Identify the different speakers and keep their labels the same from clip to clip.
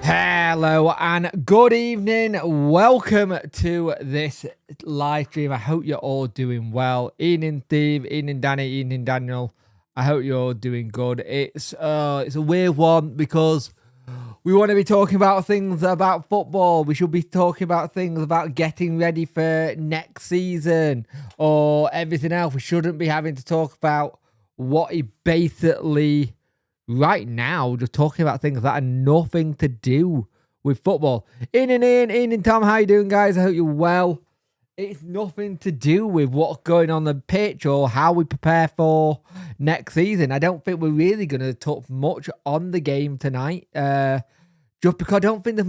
Speaker 1: Hello and good evening. Welcome to this live stream. I hope you're all doing well. Evening, Steve. Evening, Danny. Evening, Daniel. I hope you're all doing good. It's a weird one because we want to be talking about things about football. We should be talking about things about getting ready for next season or everything else. We shouldn't be having to talk about what he basically right now, just talking about things that are nothing to do with football. Ian and Tom, how you doing, guys? I hope you're well. It's nothing to do with what's going on the pitch or how we prepare for next season. I don't think we're really going to talk much on the game tonight, just because I don't think there's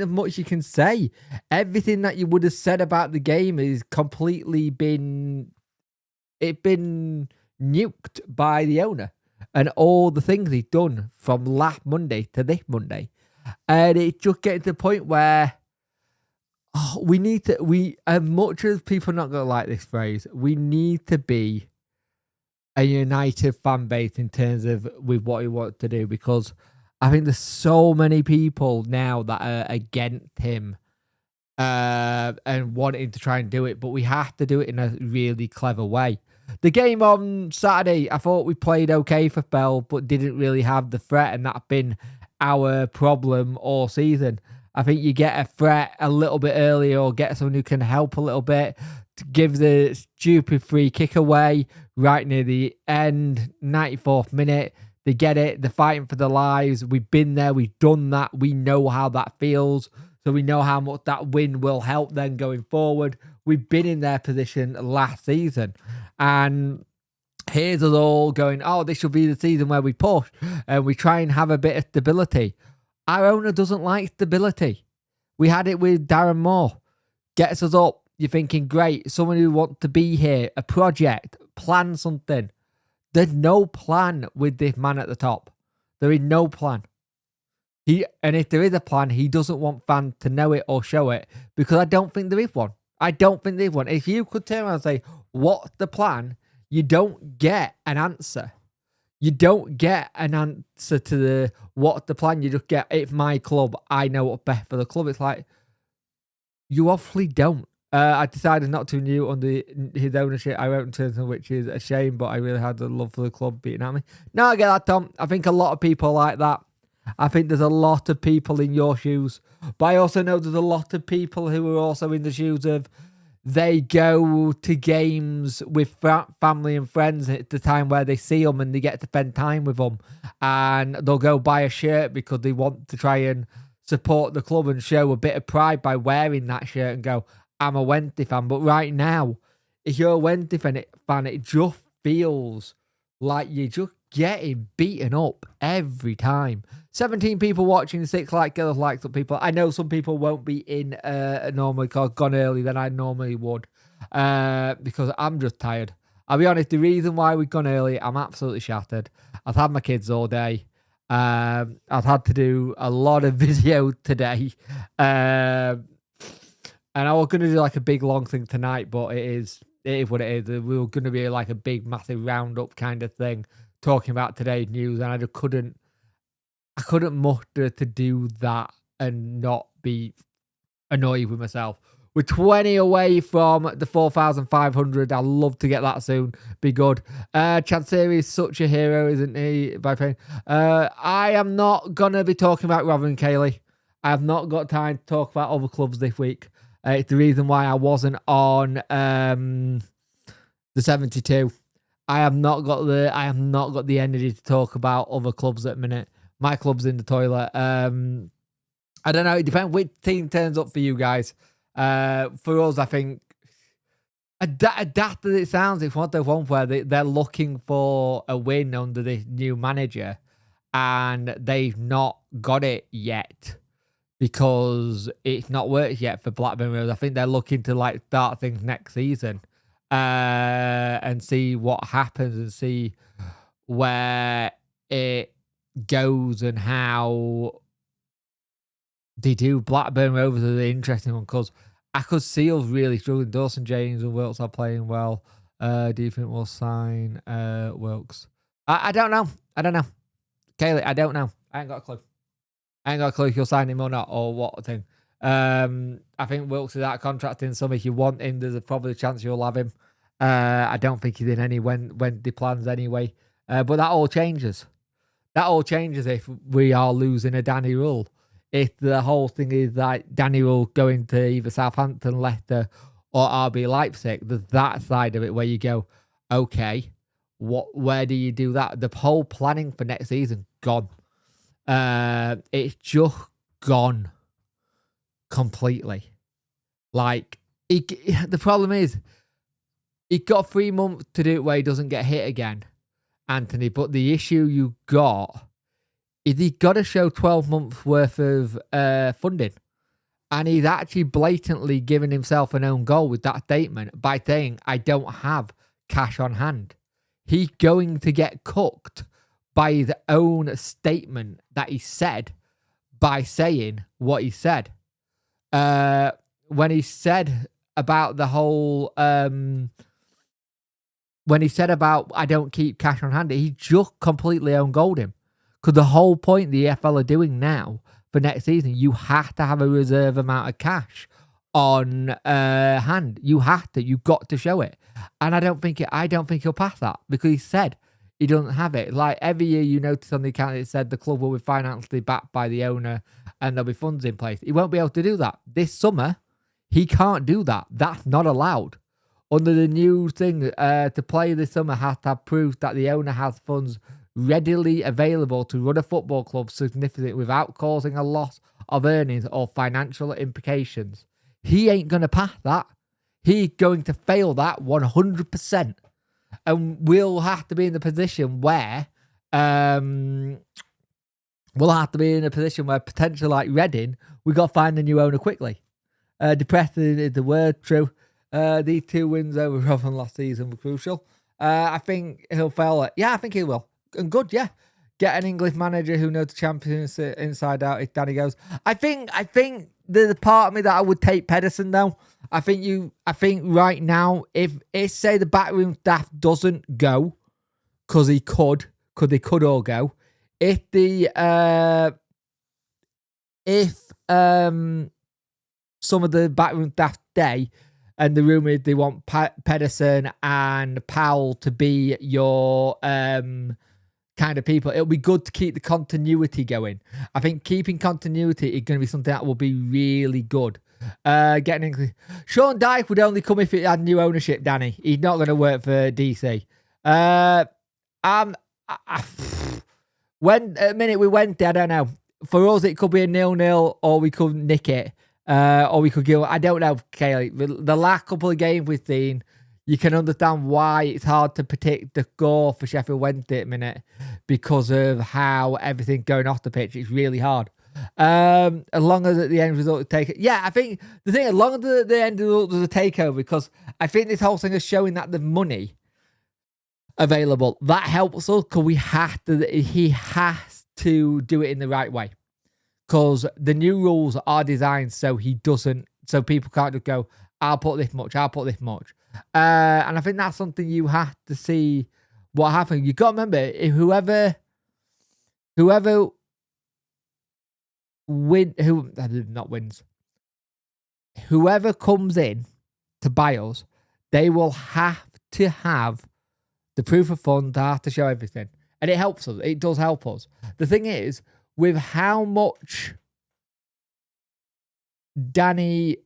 Speaker 1: much you can say. Everything that you would have said about the game is completely been nuked by the owner and all the things he's done from last Monday to this Monday. And it's just getting to the point where as much as people are not going to like this phrase, we need to be a united fan base in terms of with what he wants to do, because I think there's so many people now that are against him and wanting to try and do it, but we have to do it in a really clever way. The game on Saturday, I thought we played okay for Bell, but didn't really have the threat, and that's been our problem all season. I think you get a threat a little bit earlier or get someone who can help a little bit to give the stupid free kick away right near the end, 94th minute. They get it. They're fighting for their lives. We've been there. We've done that. We know how that feels. So we know how much that win will help them going forward. We've been in their position last season. And here's us all going, oh, this should be the season where we push and we try and have a bit of stability. Our owner doesn't like stability. We had it with Darren Moore. Gets us up. You're thinking, great, someone who wants to be here, a project, plan something. There's no plan with this man at the top. There is no plan. And if there is a plan, he doesn't want fans to know it or show it, because I don't think there is one. I don't think there is one. If you could turn around and say, what's the plan? You don't get an answer. You don't get an answer to the what's the plan. You just get, it's my club. I know what's best for the club. It's like, you obviously don't. I decided not to renew under his ownership. I wrote in terms of, which is a shame, but I really had the love for the club beating at me. No, I get that, Tom. I think a lot of people like that. I think there's a lot of people in your shoes, but I also know there's a lot of people who are also in the shoes of, they go to games with family and friends at the time where they see them and they get to spend time with them, and they'll go buy a shirt because they want to try and support the club and show a bit of pride by wearing that shirt and go, I'm a Wednesday fan. But right now, if you're a Wednesday fan, it just feels like you're just getting beaten up every time. 17 people watching, 6 likes up people. I know some people won't be in normally, because I've gone early than I normally would, because I'm just tired. I'll be honest, the reason why we've gone early, I'm absolutely shattered. I've had my kids all day. I've had to do a lot of video today. And I was going to do like a big long thing tonight, but it is what it is. We were going to be like a big massive roundup kind of thing talking about today's news, and I just couldn't muster to do that and not be annoyed with myself. We're 20 away from the 4,500. I'd love to get that soon. Be good. Chansiri is such a hero, isn't he? By pain. I am not going to be talking about Robin and Kaylee. I have not got time to talk about other clubs this week. It's the reason why I wasn't on the 72. I have not got the energy to talk about other clubs at the minute. My club's in the toilet. I don't know. It depends which team turns up for you guys. For us, I think, daft as it sounds, it's one of those ones where they're looking for a win under this new manager, and they've not got it yet because it's not worked yet for Blackburn Rovers. I think they're looking to like start things next season and see what happens and see where it goes and how they do. Blackburn Rovers are the interesting one because I could see us really struggling. Dawson James and Wilkes are playing well. Do you think we'll sign Wilkes? I don't know. Kaylee, I don't know. I ain't got a clue. I ain't got a clue if you'll sign him or not, or what thing. I think Wilkes is out of contract in summer. If you want him, there's probably a chance you'll have him. I don't think he's in any Wednesday plans anyway. But that all changes. That all changes if we are losing a Danny Rule. If the whole thing is like Danny Rule going to either Southampton, Leicester, or RB Leipzig, there's that side of it where you go, okay, where do you do that? The whole planning for next season gone. It's just gone completely. Like the problem is, he got 3 months to do it where he doesn't get hit again, Anthony. But the issue you got is he got to show 12 months worth of funding. And he's actually blatantly given himself an own goal with that statement by saying, I don't have cash on hand. He's going to get cooked by his own statement that he said by saying what he said. When he said about the whole... when he said about, I don't keep cash on hand, he just completely own goaled him. Because the whole point the EFL are doing now for next season, you have to have a reserve amount of cash on hand. You have to. You've got to show it. And I don't think he'll pass that because he said he doesn't have it. Like every year you notice on the account it said the club will be financially backed by the owner and there'll be funds in place. He won't be able to do that. This summer, he can't do that. That's not allowed. Under the new thing, to play this summer has to have proof that the owner has funds readily available to run a football club significantly without causing a loss of earnings or financial implications. He ain't going to pass that. He's going to fail that 100%. And we'll have to be in the position where potentially like Reading, we got to find a new owner quickly. Depressed is the word, true. These 2 wins over Rotherham last season were crucial. I think he'll fail it. Yeah, I think he will. And good, yeah. Get an English manager who knows the champions inside out if Danny goes. I think there's a part of me that I would take Pedersen though. I think right now, if say the backroom staff doesn't go, because they could all go. If some of the backroom staff stay, and the rumour is they want Pedersen and Powell to be your kind of people. It'll be good to keep the continuity going. I think keeping continuity is going to be something that will be really good. Sean Dyche would only come if it had new ownership, Danny. He's not going to work for DC. When a minute we went there, I don't know. For us, it could be a 0-0 or we could nick it. Or we could go, I don't know, Kaylee. The last couple of games we've seen, you can understand why it's hard to predict the score for Sheffield Wednesday at the minute because of how everything's going off the pitch. It's really hard. As long as at the end result take it. Yeah, I think the thing, as long as the end result was a takeover, because I think this whole thing is showing that the money available, that helps us because he has to do it in the right way. Because the new rules are designed so people can't just go, I'll put this much. And I think that's something you have to see what happens. You got to remember, if whoever comes in to buy us, they will have to have the proof of funds, they have to show everything. And it helps us. It does help us. The thing is, with how much Danny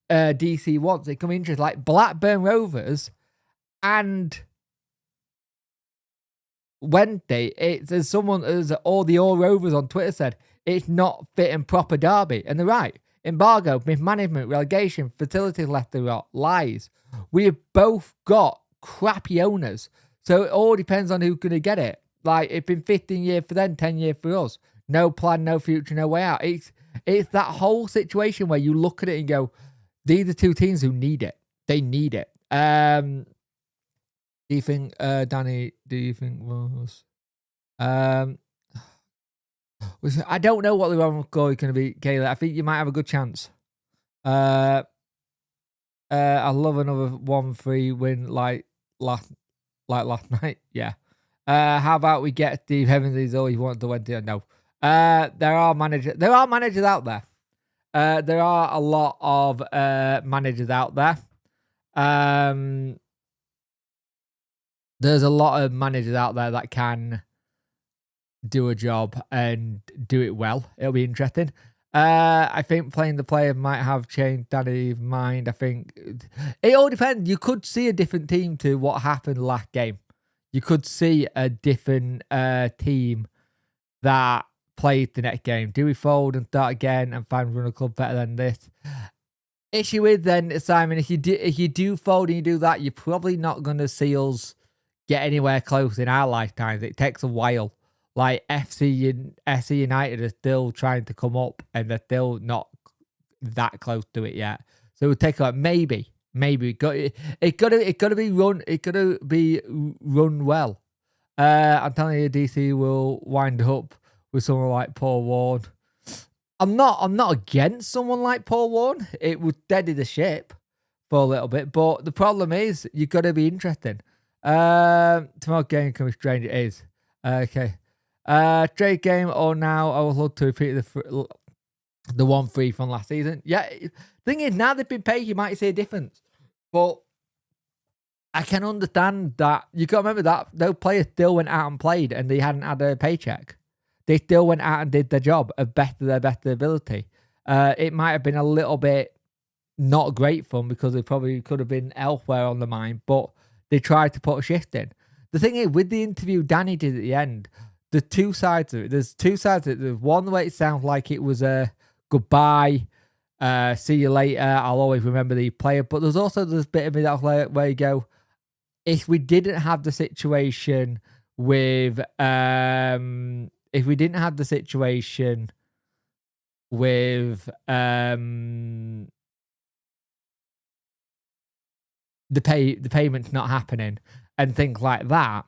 Speaker 1: DC wants, it can be interesting. Like Blackburn Rovers and Wednesday, as all the All Rovers on Twitter said, it's not fit and proper derby. And they're right. Embargo, mismanagement, relegation, facilities left to rot, lies. We have both got crappy owners. So it all depends on who's going to get it. Like, it's been 15 years for them, 10 years for us. No plan, no future, no way out. It's that whole situation where you look at it and go, these are 2 teams who need it. They need it. Do you think, Danny, was... I don't know what the wrong goal is going to be, Kayla. I think you might have a good chance. I love another 1-3 win like last night. Yeah. How about we get Steve Evans? He's all he wanted to win there. No. There are managers out there. There are a lot of managers out there. There's a lot of managers out there that can do a job and do it well. It'll be interesting. I think playing the player might have changed Danny's mind. I think it all depends. You could see a different team to what happened last game. You could see a different team that played the next game. Do we fold and start again and find run a club better than this? Issue with then, Simon, if you do fold and you do that, you're probably not going to see us get anywhere close in our lifetimes. It takes a while. Like SC United are still trying to come up, and they're still not that close to it yet. So it would take like maybe it got to be run well. I'm telling you, DC will wind up with someone like Paul Ward. I'm not against someone like Paul Ward. It would steady the ship for a little bit, but the problem is you've got to be interesting. Tomorrow's game can be strange. It is okay. Trade game or now? I would love to repeat the 1-3 from last season. Yeah, thing is now they've been paid, you might see a difference, but I can understand that. You got to remember that those players still went out and played, and they hadn't had a paycheck. They still went out and did their job of their better ability. It might have been a little bit not great fun because they probably could have been elsewhere on the mind, but they tried to put a shift in. The thing is, with the interview Danny did at the end, the two sides of it. There's two sides of it. There's one way it sounds like it was a goodbye, see you later, I'll always remember the player. But there's also this bit of it where you go, if we didn't have the situation with if we didn't have the situation with the payments not happening and things like that,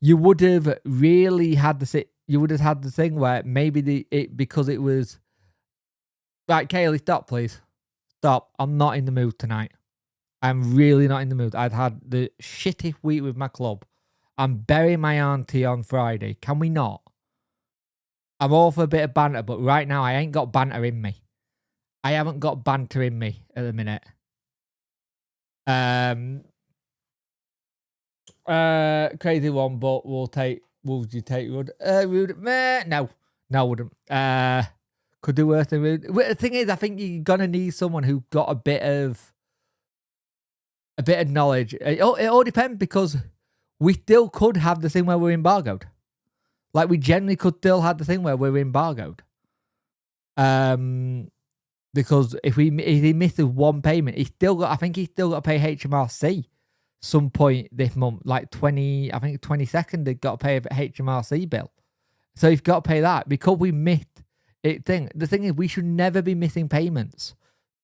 Speaker 1: you would have really had the thing where maybe because it was right. Kaylee, stop, please. Stop. I'm not in the mood tonight. I'm really not in the mood. I've had the shitty week with my club. I'm burying my auntie on Friday. Can we not? I'm all for a bit of banter, but right now I ain't got banter in me. I haven't got banter in me at the minute. Crazy one, but would you take Rude? Rude? No, wouldn't. Could do worse than Rude. The thing is, I think you're gonna need someone who got a bit of knowledge. It all depends, because we still could have the thing where we're embargoed. Like, we generally could still have the thing where we're embargoed. Because if he misses one payment, I think he's still got to pay HMRC some point this month, like 22nd, they've got to pay a HMRC bill. So you've got to pay that because we missed it. The thing is, we should never be missing payments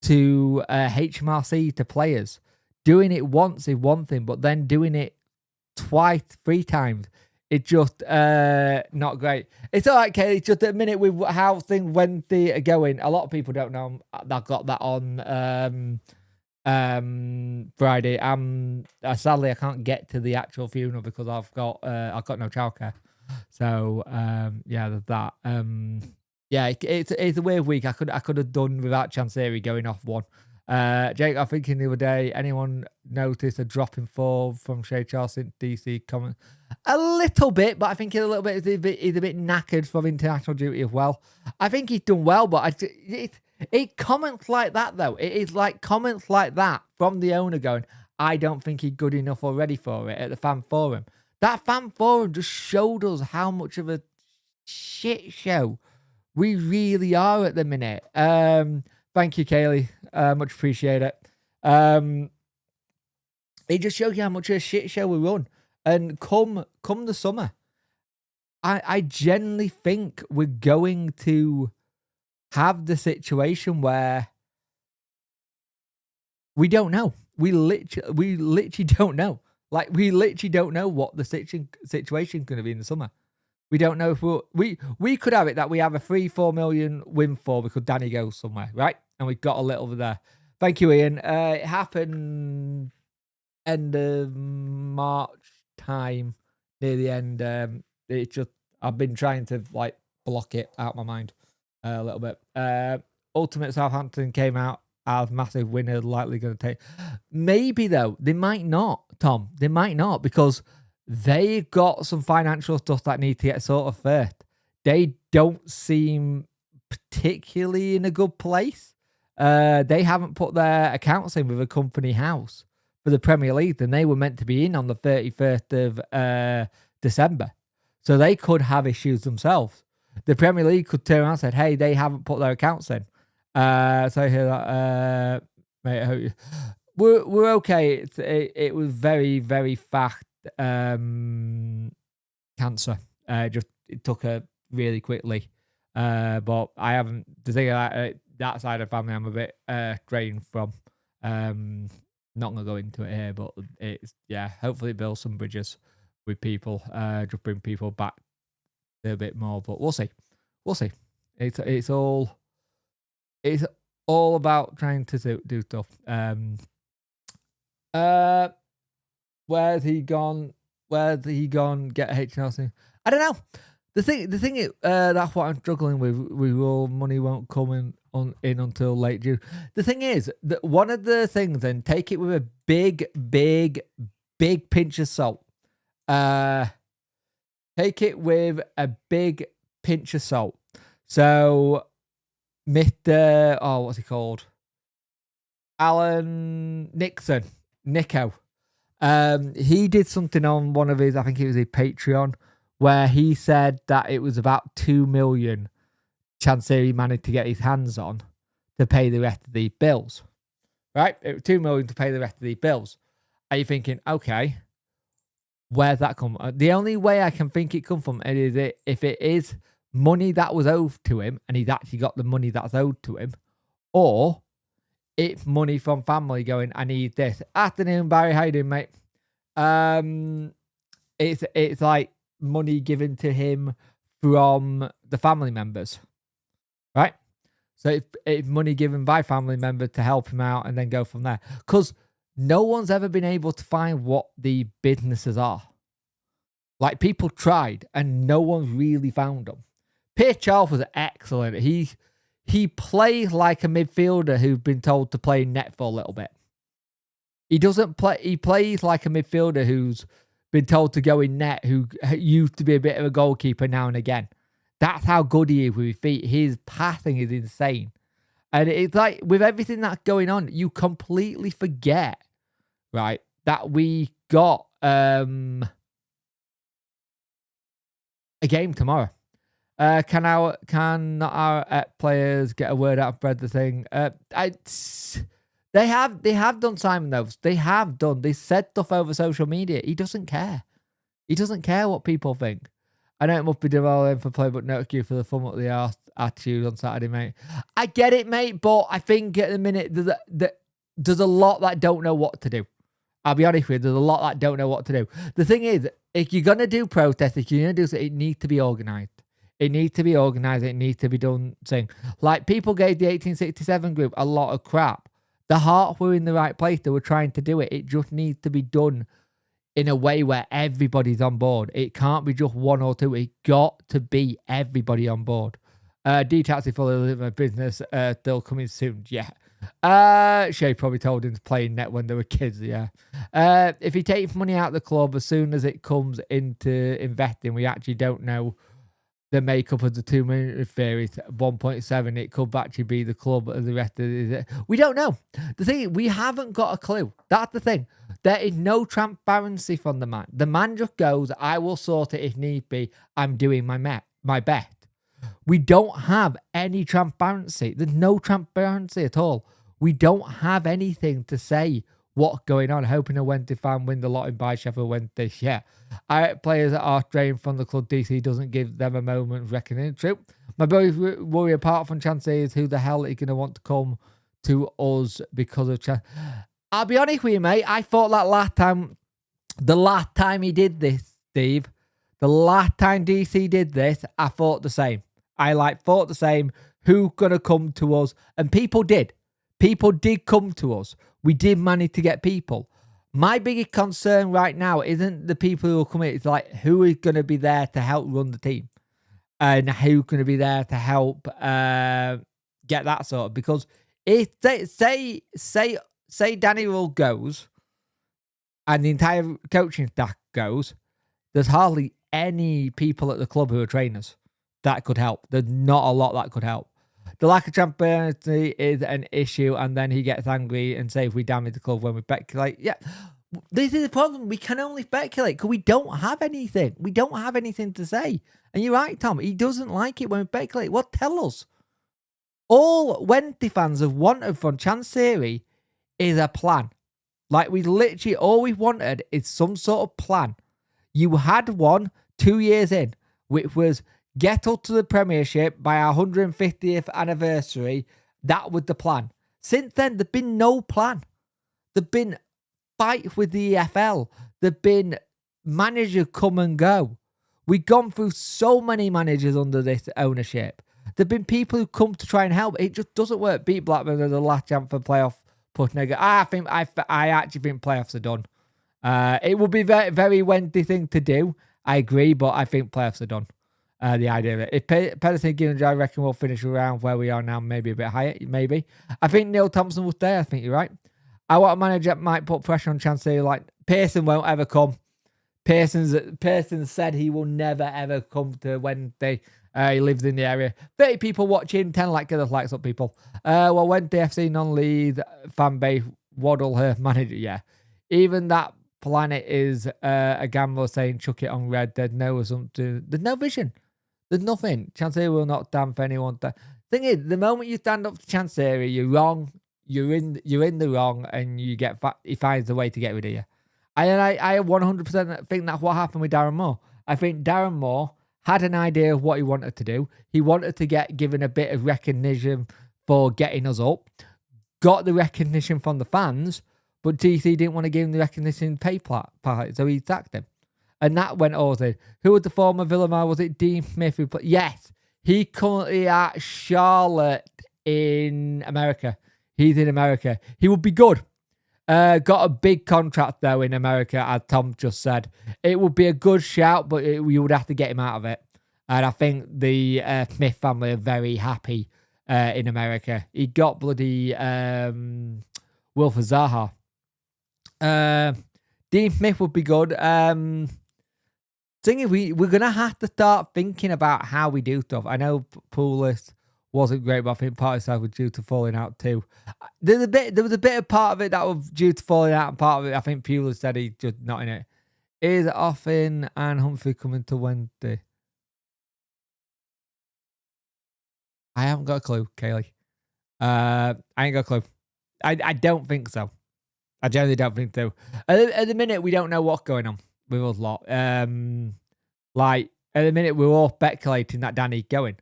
Speaker 1: to HMRC to players. Doing it once is one thing, but then doing it twice, 3 times, it's just not great. It's all right, Kaylee. It's just a minute with how things went are going. A lot of people don't know that got that on Friday. Sadly I can't get to the actual funeral because I've got no childcare. So yeah, there's that. Yeah, it's a weird week. I could have done without Chansiri going off one. Jake, I'm thinking the other day, anyone notice a drop in form from Shay Charles since DC comment? A little bit, but I think he's a bit knackered from international duty as well. I think he's done well, but it comments like that, though. It is like comments like that from the owner going, I don't think he's good enough or ready for it at the fan forum. That fan forum just showed us how much of a shit show we really are at the minute. Thank you, Kaylee. Much appreciate it. It just shows you how much of a shit show we run. And come the summer, I genuinely think we're going to have the situation where we don't know. We literally don't know. Like, we literally don't know what the situation is going to be in the summer. We don't know if we could have it that we have a 3-4 million windfall because Danny goes somewhere, right? And we've got a little over there. Thank you, Ian. It happened end of March time, near the end. It's just I've been trying to block it out of my mind a little bit. Ultimate Southampton came out as massive winner, likely going to take. Maybe though, they might not, Tom. They might not, because they got some financial stuff that need to get sorted first. They don't seem particularly in a good place. They haven't put their accounts in with a company house for the Premier League, and they were meant to be in on the 31st of December. So they could have issues themselves. The Premier League could turn around and say, hey, they haven't put their accounts in. So I hear that, mate, I hope you... We're okay. It was very, very fast cancer. It took her really quickly. But I haven't... The thing that side of the family I'm a bit drained from. Not going to go into it here, but it's... Yeah, hopefully it builds some bridges with people. Just bring people back a bit more. But we'll see. We'll see. It's all about trying to do stuff. Where's he gone? Where's he gone? Get HNL? I don't know. The thing is, that's what I'm struggling with. Money won't come in until late June. The thing is that one of the things, and take it with a big pinch of salt. Take it with a big pinch of salt. So, Mr. Oh, what's he called? Alan Nico. He did something on one of his, I think it was a Patreon, where he said that it was about 2 million Chancery he managed to get his hands on to pay the rest of the bills. Right? It was 2 million to pay the rest of the bills. Are you thinking, okay, where's that come from? The only way I can think it come from is if it is money that was owed to him and he's actually got the money that's owed to him, or it's money from family going, I need this. Afternoon, Barry, how you doing, mate? It's like money given to him from the family members, right? So it's money given by family members to help him out and then go from there. Because no one's ever been able to find what the businesses are. Like, people tried and no one's really found them. Pierre Charles was excellent. He plays like a midfielder who's been told to play net for a little bit. He plays like a midfielder who's been told to go in net, who used to be a bit of a goalkeeper now and again. That's how good he is with his feet. His passing is insane. And it's like, with everything that's going on, you completely forget, right, that we got a game tomorrow. Can our players get a word out of Brad the thing? They have done, Simon, though. They have done. They said stuff over social media. He doesn't care. He doesn't care what people think. I know it must be developing for play, but no excuse for the fun with the arse attitude on Saturday, mate. I get it, mate, but I think at the minute there's a lot that don't know what to do. I'll be honest with you, there's a lot that don't know what to do. The thing is, if you're going to do protests, if you're going to do something, it needs to be organised. It needs to be organised. It needs to be done. Like, people gave the 1867 group a lot of crap. The Hearts were in the right place. They were trying to do it. It just needs to be done in a way where everybody's on board. It can't be just one or two. It got to be everybody on board. D-Taxi for the business still coming soon. Yeah. Shay probably told him to play in net when they were kids. Yeah. If he takes money out of the club, as soon as it comes into investing, we actually don't know the makeup of the 2 million theory. 1.7, it could actually be the club and the rest of it. We don't know. The thing is, we haven't got a clue. That's the thing. There is no transparency from the man. The man just goes, I will sort it if need be. I'm doing my best. We don't have any transparency. There's no transparency at all. We don't have anything to say what's going on. Hoping a Wednesday fan win the lottery by Sheffield Wednesday. Yeah. Players that are drained from the club, DC doesn't give them a moment of reckoning. True. My biggest worry apart from Chance is who the hell is going to want to come to us because of Chance. I'll be honest with you, mate. I thought that the last time he did this, Steve, the last time DC did this, I thought the same. I thought the same. Who's going to come to us? And people did. People did come to us. We did manage to get people. My biggest concern right now isn't the people who are coming. It's like, who is going to be there to help run the team? and who's going to be there to help get that sorted. Because if say Danny Rule goes and the entire coaching staff goes, there's hardly any people at the club who are trainers that could help. There's not a lot that could help. The lack of transparency is an issue, and then he gets angry and says we damage the club when we speculate. Yeah, this is the problem. We can only speculate because we don't have anything. We don't have anything to say. And you're right, Tom. He doesn't like it when we speculate. Well, tell us. All Wednesday fans have wanted from Chancery is a plan. Like, we literally, all we wanted is some sort of plan. You had one 2 years in, which was get up to the Premiership by our 150th anniversary. That was the plan. Since then, there's been no plan. There've been fights with the EFL. There've been managers come and go. We've gone through so many managers under this ownership. There've been people who come to try and help. It just doesn't work. Beat Blackburn as the last chance for playoff push. I actually think playoffs are done. It would be very, very Wednesday thing to do. I agree, but I think playoffs are done. The idea of it. If Pedersen given, I reckon we'll finish around where we are now, maybe a bit higher, maybe. I think Neil Thompson will stay. I think you're right. I want a manager that might put pressure on Chancellor. Like, Pearson won't ever come. Pearson said he will never ever come to Wednesday. He lives in the area. 30 people watching, 10 like the likes up people. Well, Wednesday FC non-lead fan base waddle her manager. Yeah, even that planet is a gambler saying chuck it on red. There's no assumption. There's no vision. There's nothing. Chancery will not stand for anyone. Thing is, the moment you stand up to Chancery, you're wrong. You're in the wrong, and he finds a way to get rid of you. And I 100% think that's what happened with Darren Moore. I think Darren Moore had an idea of what he wanted to do. He wanted to get given a bit of recognition for getting us up. Got the recognition from the fans, but DC didn't want to give him the recognition pay part, so he sacked him. And that went over. Who was the former Villamar? Was it Dean Smith? Yes, he currently at Charlotte in America. He's in America. He would be good. Got a big contract, though, in America, as Tom just said. It would be a good shout, but you would have to get him out of it. And I think the Smith family are very happy in America. He got bloody Wilfred Zaha. Dean Smith would be good. Thing is, we're going to have to start thinking about how we do stuff. I know Poulis wasn't great, but I think part of that was due to falling out too. There was a bit of part of it that was due to falling out, and part of it, I think Pulis said he's just not in it. Is Offin and Humphrey coming to Wednesday? I haven't got a clue, Kaylee. I ain't got a clue. I don't think so. I generally don't think so. At the minute, we don't know what's going on with us lot. Like, at the minute, we're all speculating that Danny's going.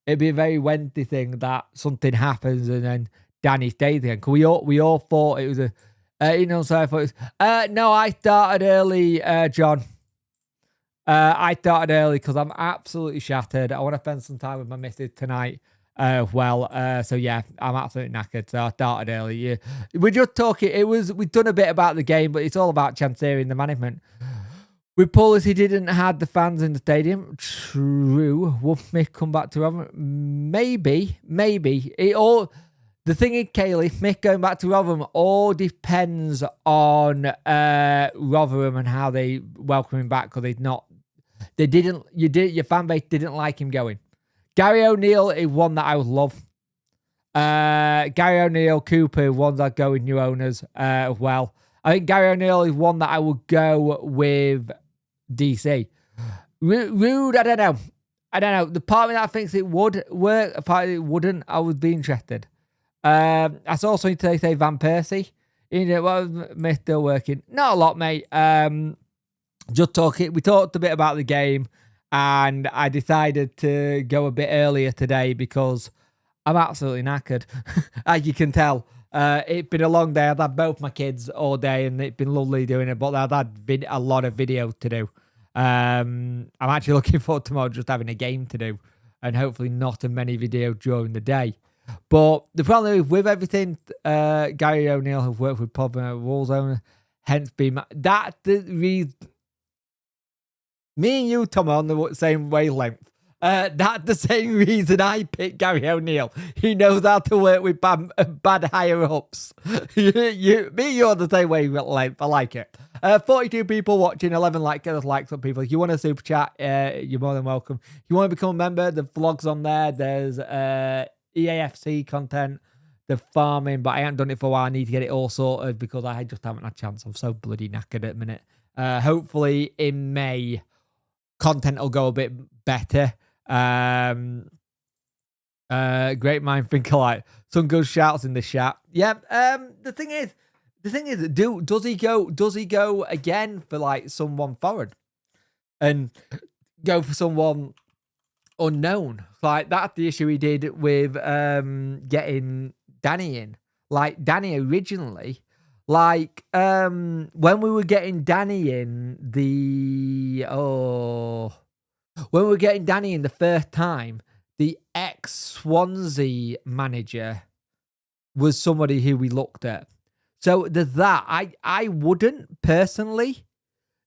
Speaker 1: It'd be a very Wednesday thing that something happens and then Danny stays again. Cause we all thought it was so I thought it was, no, I started early, John. I started early because I'm absolutely shattered. I want to spend some time with my missus tonight. So yeah, I'm absolutely knackered. So I started early. Yeah. We're just talking. We've done a bit about the game, but it's all about Chancery and the management. With Poulis, he didn't have the fans in the stadium. True. Will Smith come back to Rotherham? Maybe. The thing is, Kaylee, Smith going back to Rotherham all depends on Rotherham and how they welcome him back, because your fan base didn't like him going. Gary O'Neill is one that I would love. Gary O'Neill, Cooper, ones that go with new owners as well. I think Gary O'Neill is one that I would go with DC. Rude, I don't know. The part of me that thinks it would work, the part it wouldn't, I would be interested. I saw something today say Van Persie. Me still working. Not a lot, mate. Just talking. We talked a bit about the game, and I decided to go a bit earlier today because I'm absolutely knackered, as you can tell. It's been a long day. I've had both my kids all day, and it's been lovely doing it, but I've had a lot of videos to do. I'm actually looking forward to tomorrow just having a game to do, and hopefully not as many videos during the day. But the problem is with everything, Gary O'Neill have worked with problem Wolves owner, hence being that the reason. Me and you, Tom, are on the same wavelength. That's the same reason I picked Gary O'Neill. He knows how to work with bad higher ups. Me, you're the same way. I like it. 42 people watching, 11 likes on people. If you want a super chat, you're more than welcome. If you want to become a member, the vlog's on there. There's EAFC content, the farming, but I haven't done it for a while. I need to get it all sorted because I just haven't had a chance. I'm so bloody knackered at the minute. Hopefully in May, content will go a bit better. Great mind think alike. Some good shouts in the chat. Yeah. The thing is, does he go again for like someone foreign and go for someone unknown? Like that's the issue he did with getting Danny in. Like Danny originally, like when we were getting Danny in when we were getting Danny in the first time, the ex-Swansea manager was somebody who we looked at. So there's that. I wouldn't personally.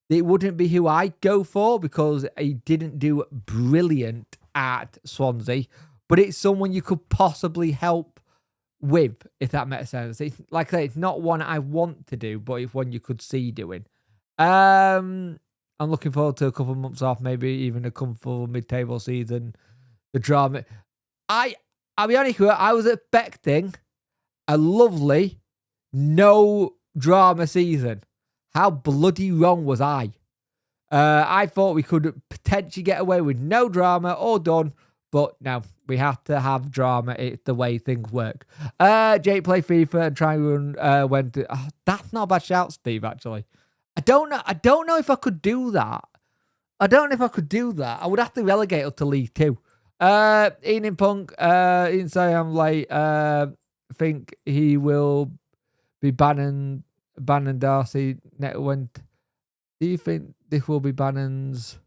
Speaker 1: It wouldn't be who I'd go for because he didn't do brilliant at Swansea. But it's someone you could possibly help with, if that makes sense. It's, like I say, it's not one I want to do, but it's one you could see doing. I'm looking forward to a couple of months off, maybe even a comfortable mid-table season. The drama. I'll be honest with you, I was expecting a lovely, no drama season. How bloody wrong was I? I thought we could potentially get away with no drama, all done, but no, we have to have drama. It's the way things work. Jake play FIFA and try and run when to. Oh, that's not a bad shout, Steve. Actually, I don't know if I could do that. I would have to relegate up to League 2. Ian in Punk, Ian say I'm late. Think he will be banning Darcy next Wednesday. Do you think this will be Bannon's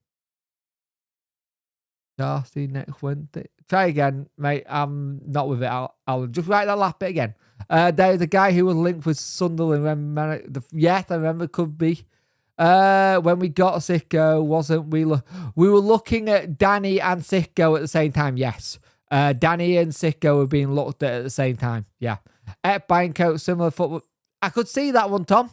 Speaker 1: Darcy next Wednesday? Try again, mate. I'm not with it. I'll just write that last bit again. There's a guy who was linked with Sunderland. Yes, I remember. Could be. When we got Sicko, wasn't we? We were looking at Danny and Sicko at the same time. Yes. Danny and Sicko were being looked at the same time. Yeah. Buying coat, similar football. I could see that one, Tom.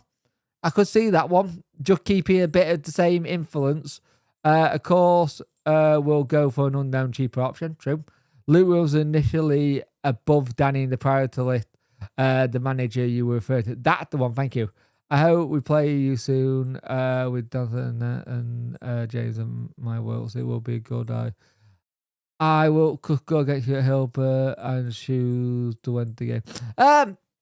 Speaker 1: I could see that one. Just keeping a bit of the same influence. Of course, we'll go for an unknown cheaper option. True. Luke was initially above Danny in the priority list. The manager you were referring to. That's the one. Thank you. I hope we play you soon with Jonathan and James and my Wilts. It will be good. I will go against you at Hilbert and choose to win the game.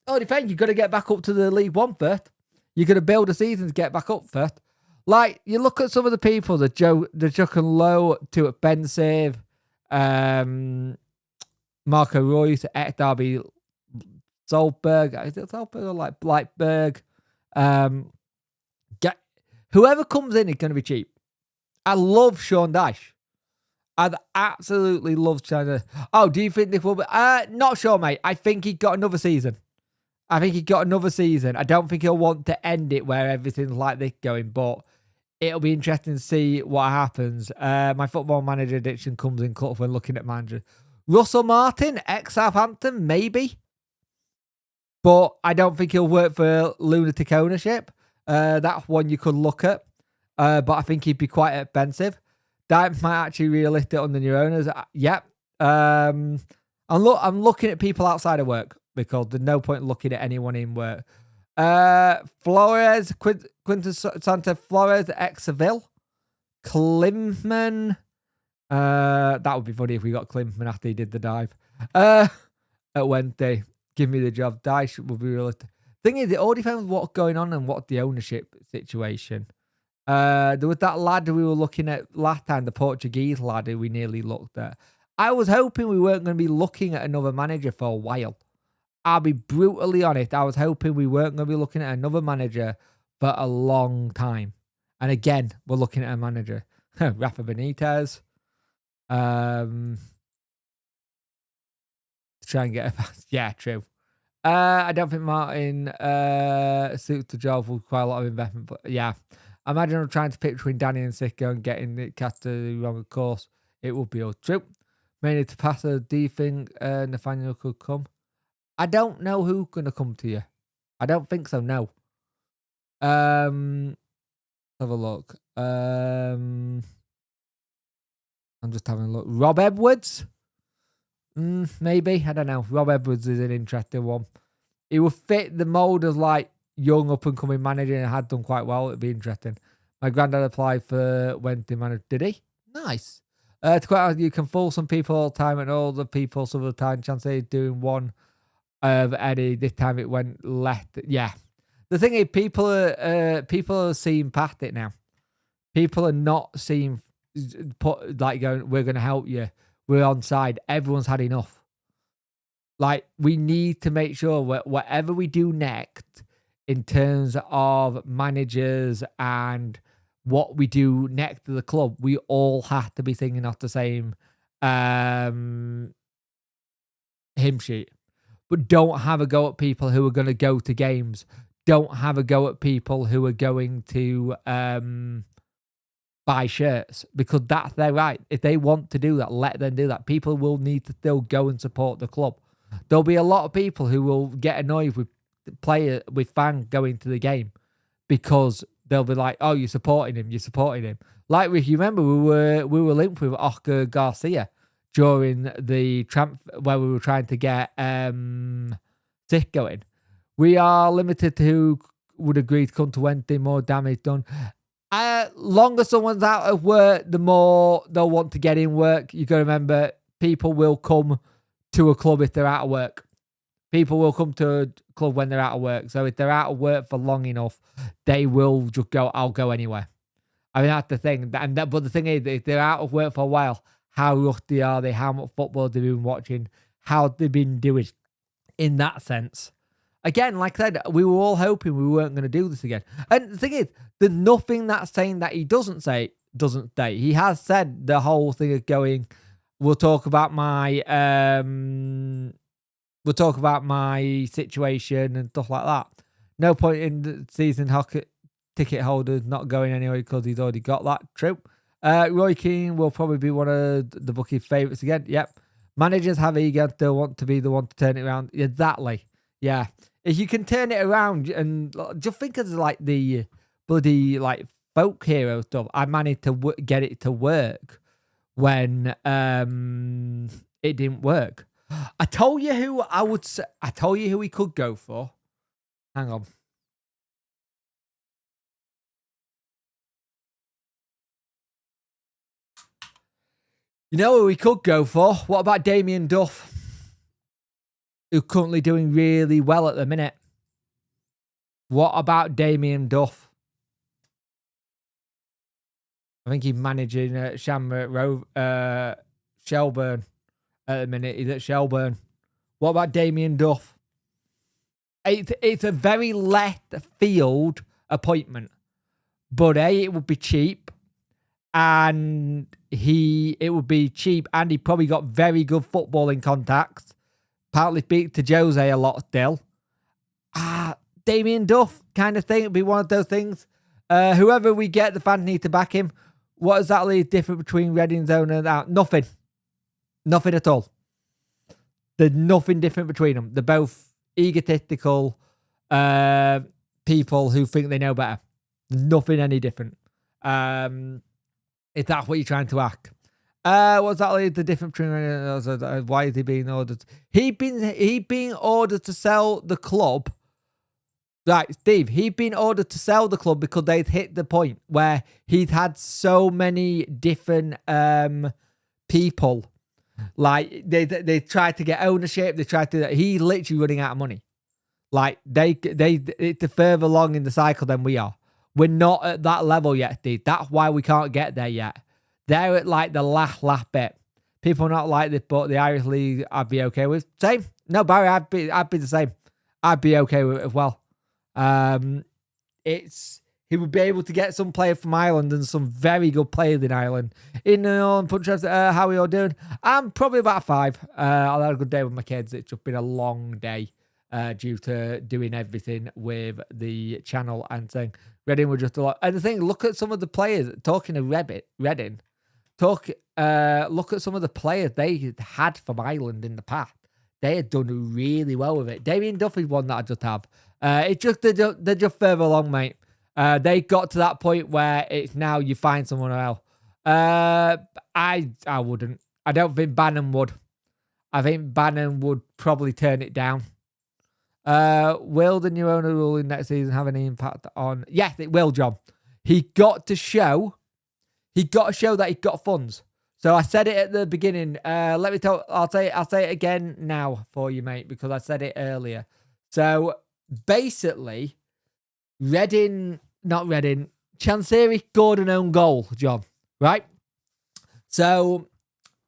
Speaker 1: Only thing, you've got to get back up to the League One first. You're going to build a season to get back up first. Like, you look at some of the people that they're chucking low to expensive. Marco Royce, Darby, Solberg. Is it Solberg or like Blackberg? Whoever comes in is going to be cheap. I love Sean Dyche. I'd absolutely love Sean Dyche. Oh, do you think this will be? Not sure, mate. I think he got another season. I don't think he'll want to end it where everything's like this going, but it'll be interesting to see what happens. My football manager addiction comes in clutch when looking at managers. Russell Martin, ex-Southampton, maybe. But I don't think he'll work for lunatic ownership. That's one you could look at. But I think he'd be quite expensive. That might actually realistic under new owners. Yep. I'm looking at people outside of work because there's no point looking at anyone in work. Flores, Quinton Santa Flores, ex-Seville. Klimman. That would be funny if we got Klimman after he did the dive. At Wednesday. Give me the job. Dyche will be realistic. Thing is, it all depends on what's going on and what the ownership situation. There was that lad we were looking at last time, the Portuguese lad who we nearly looked at. I was hoping we weren't going to be looking at another manager for a while. I'll be brutally honest. I was hoping we weren't going to be looking at another manager for a long time. And again, we're looking at a manager. Rafa Benitez. Try and get a yeah, true. I don't think Martin suits the job with quite a lot of investment, but yeah. I imagine I'm trying to pick between Danny and Sicko and getting it cast wrong, of course. It would be all true. Mainly to pass a. Do you think Nathaniel could come? I don't know who's going to come to you. I don't think so, no. Have a look. I'm just having a look. Rob Edwards? Maybe. I don't know. Rob Edwards is an interesting one. He would fit the mould of like young up and coming manager and had done quite well. It'd be interesting. My granddad applied for Wednesday manager. Did he? Nice. To quite honest, you can fool some people all the time and all the people some of the time. Chance of doing one of Eddie. This time it went left. Yeah. The thing is, people are seeing past it now. People are not seeing going, we're going to help you. We're on side. Everyone's had enough. Like, we need to make sure whatever we do next in terms of managers and what we do next to the club, we all have to be thinking off the same hymn sheet. But don't have a go at people who are going to go to games. Don't have a go at people who are going to buy shirts, because that's their right. If they want to do that, let them do that. People will need to still go and support the club. There'll be a lot of people who will get annoyed with fans going to the game because they'll be like, "Oh, you're supporting him. You're supporting him." Like, if you remember, we were linked with Oscar Garcia during the where we were trying to get Sick going. We are limited to who would agree to come to Wednesday. More damage done. Longer someone's out of work, the more they'll want to get in work. You got to remember, people will come to a club if they're out of work. People will come to a club when they're out of work. So if they're out of work for long enough, they will just go, I'll go anywhere. I mean, that's the thing. But the thing is, if they're out of work for a while, how rusty are they? How much football they've been watching? How they've been doing in that sense. Again, like I said, we were all hoping we weren't going to do this again. And the thing is, there's nothing that's saying that he doesn't stay. He has said the whole thing of going, we'll talk about my situation and stuff like that. No point in the season ticket holders not going anyway because he's already got that. True. Roy Keane will probably be one of the bookie favourites again. Yep. Managers have ego. They'll want to be the one to turn it around. Exactly. Yeah. If you can turn it around and just think of like the bloody like folk hero stuff. I managed to get it to work when it didn't work. I told you who I would say. I told you who we could go for. Hang on. You know who we could go for? What about Damien Duff? Who's currently doing really well at the minute. What about Damien Duff? I think he's managing Shelburne at the minute. He's at Shelburne. What about Damien Duff? It's a very left field appointment. But it would be cheap. And it would be cheap. And he probably got very good footballing contacts. Partly speak to Jose a lot still. Damien Duff kind of thing. It'd be one of those things. Whoever we get, the fans need to back him. What exactly is different between Reading's owner and that? Nothing. Nothing at all. There's nothing different between them. They're both egotistical people who think they know better. There's nothing any different. If that's what you're trying to ask. What's that the difference between why is he being ordered? He been ordered to sell the club. Right, Steve, he'd been ordered to sell the club because they'd hit the point where he'd had so many different people. Like they tried to get ownership, he's literally running out of money. Like it's further along in the cycle than we are. We're not at that level yet, Steve. That's why we can't get there yet. They're at like the last bit. People not like this, but the Irish League I'd be okay with. Same. No, Barry, I'd be the same. I'd be okay with it as well. He would be able to get some player from Ireland and some very good players in Ireland. In how are you all doing? I'm probably about 5. I had a good day with my kids. It's just been a long day due to doing everything with the channel and saying Reading were just a lot. And the thing, look at some of the players talking of Reading. look at some of the players they had from Ireland in the past. They had done really well with it. Damien Duffy's one that I just have. They're just further along, mate. They got to that point where it's now you find someone else. I wouldn't. I don't think Bannon would. I think Bannon would probably turn it down. Will the new owner ruling next season have any impact on? Yes, it will, John. He got to show that he got funds. So I said it at the beginning. Let me tell. I'll say it again now for you, mate, because I said it earlier. So basically, Chansiri scored an own goal, John. Right? So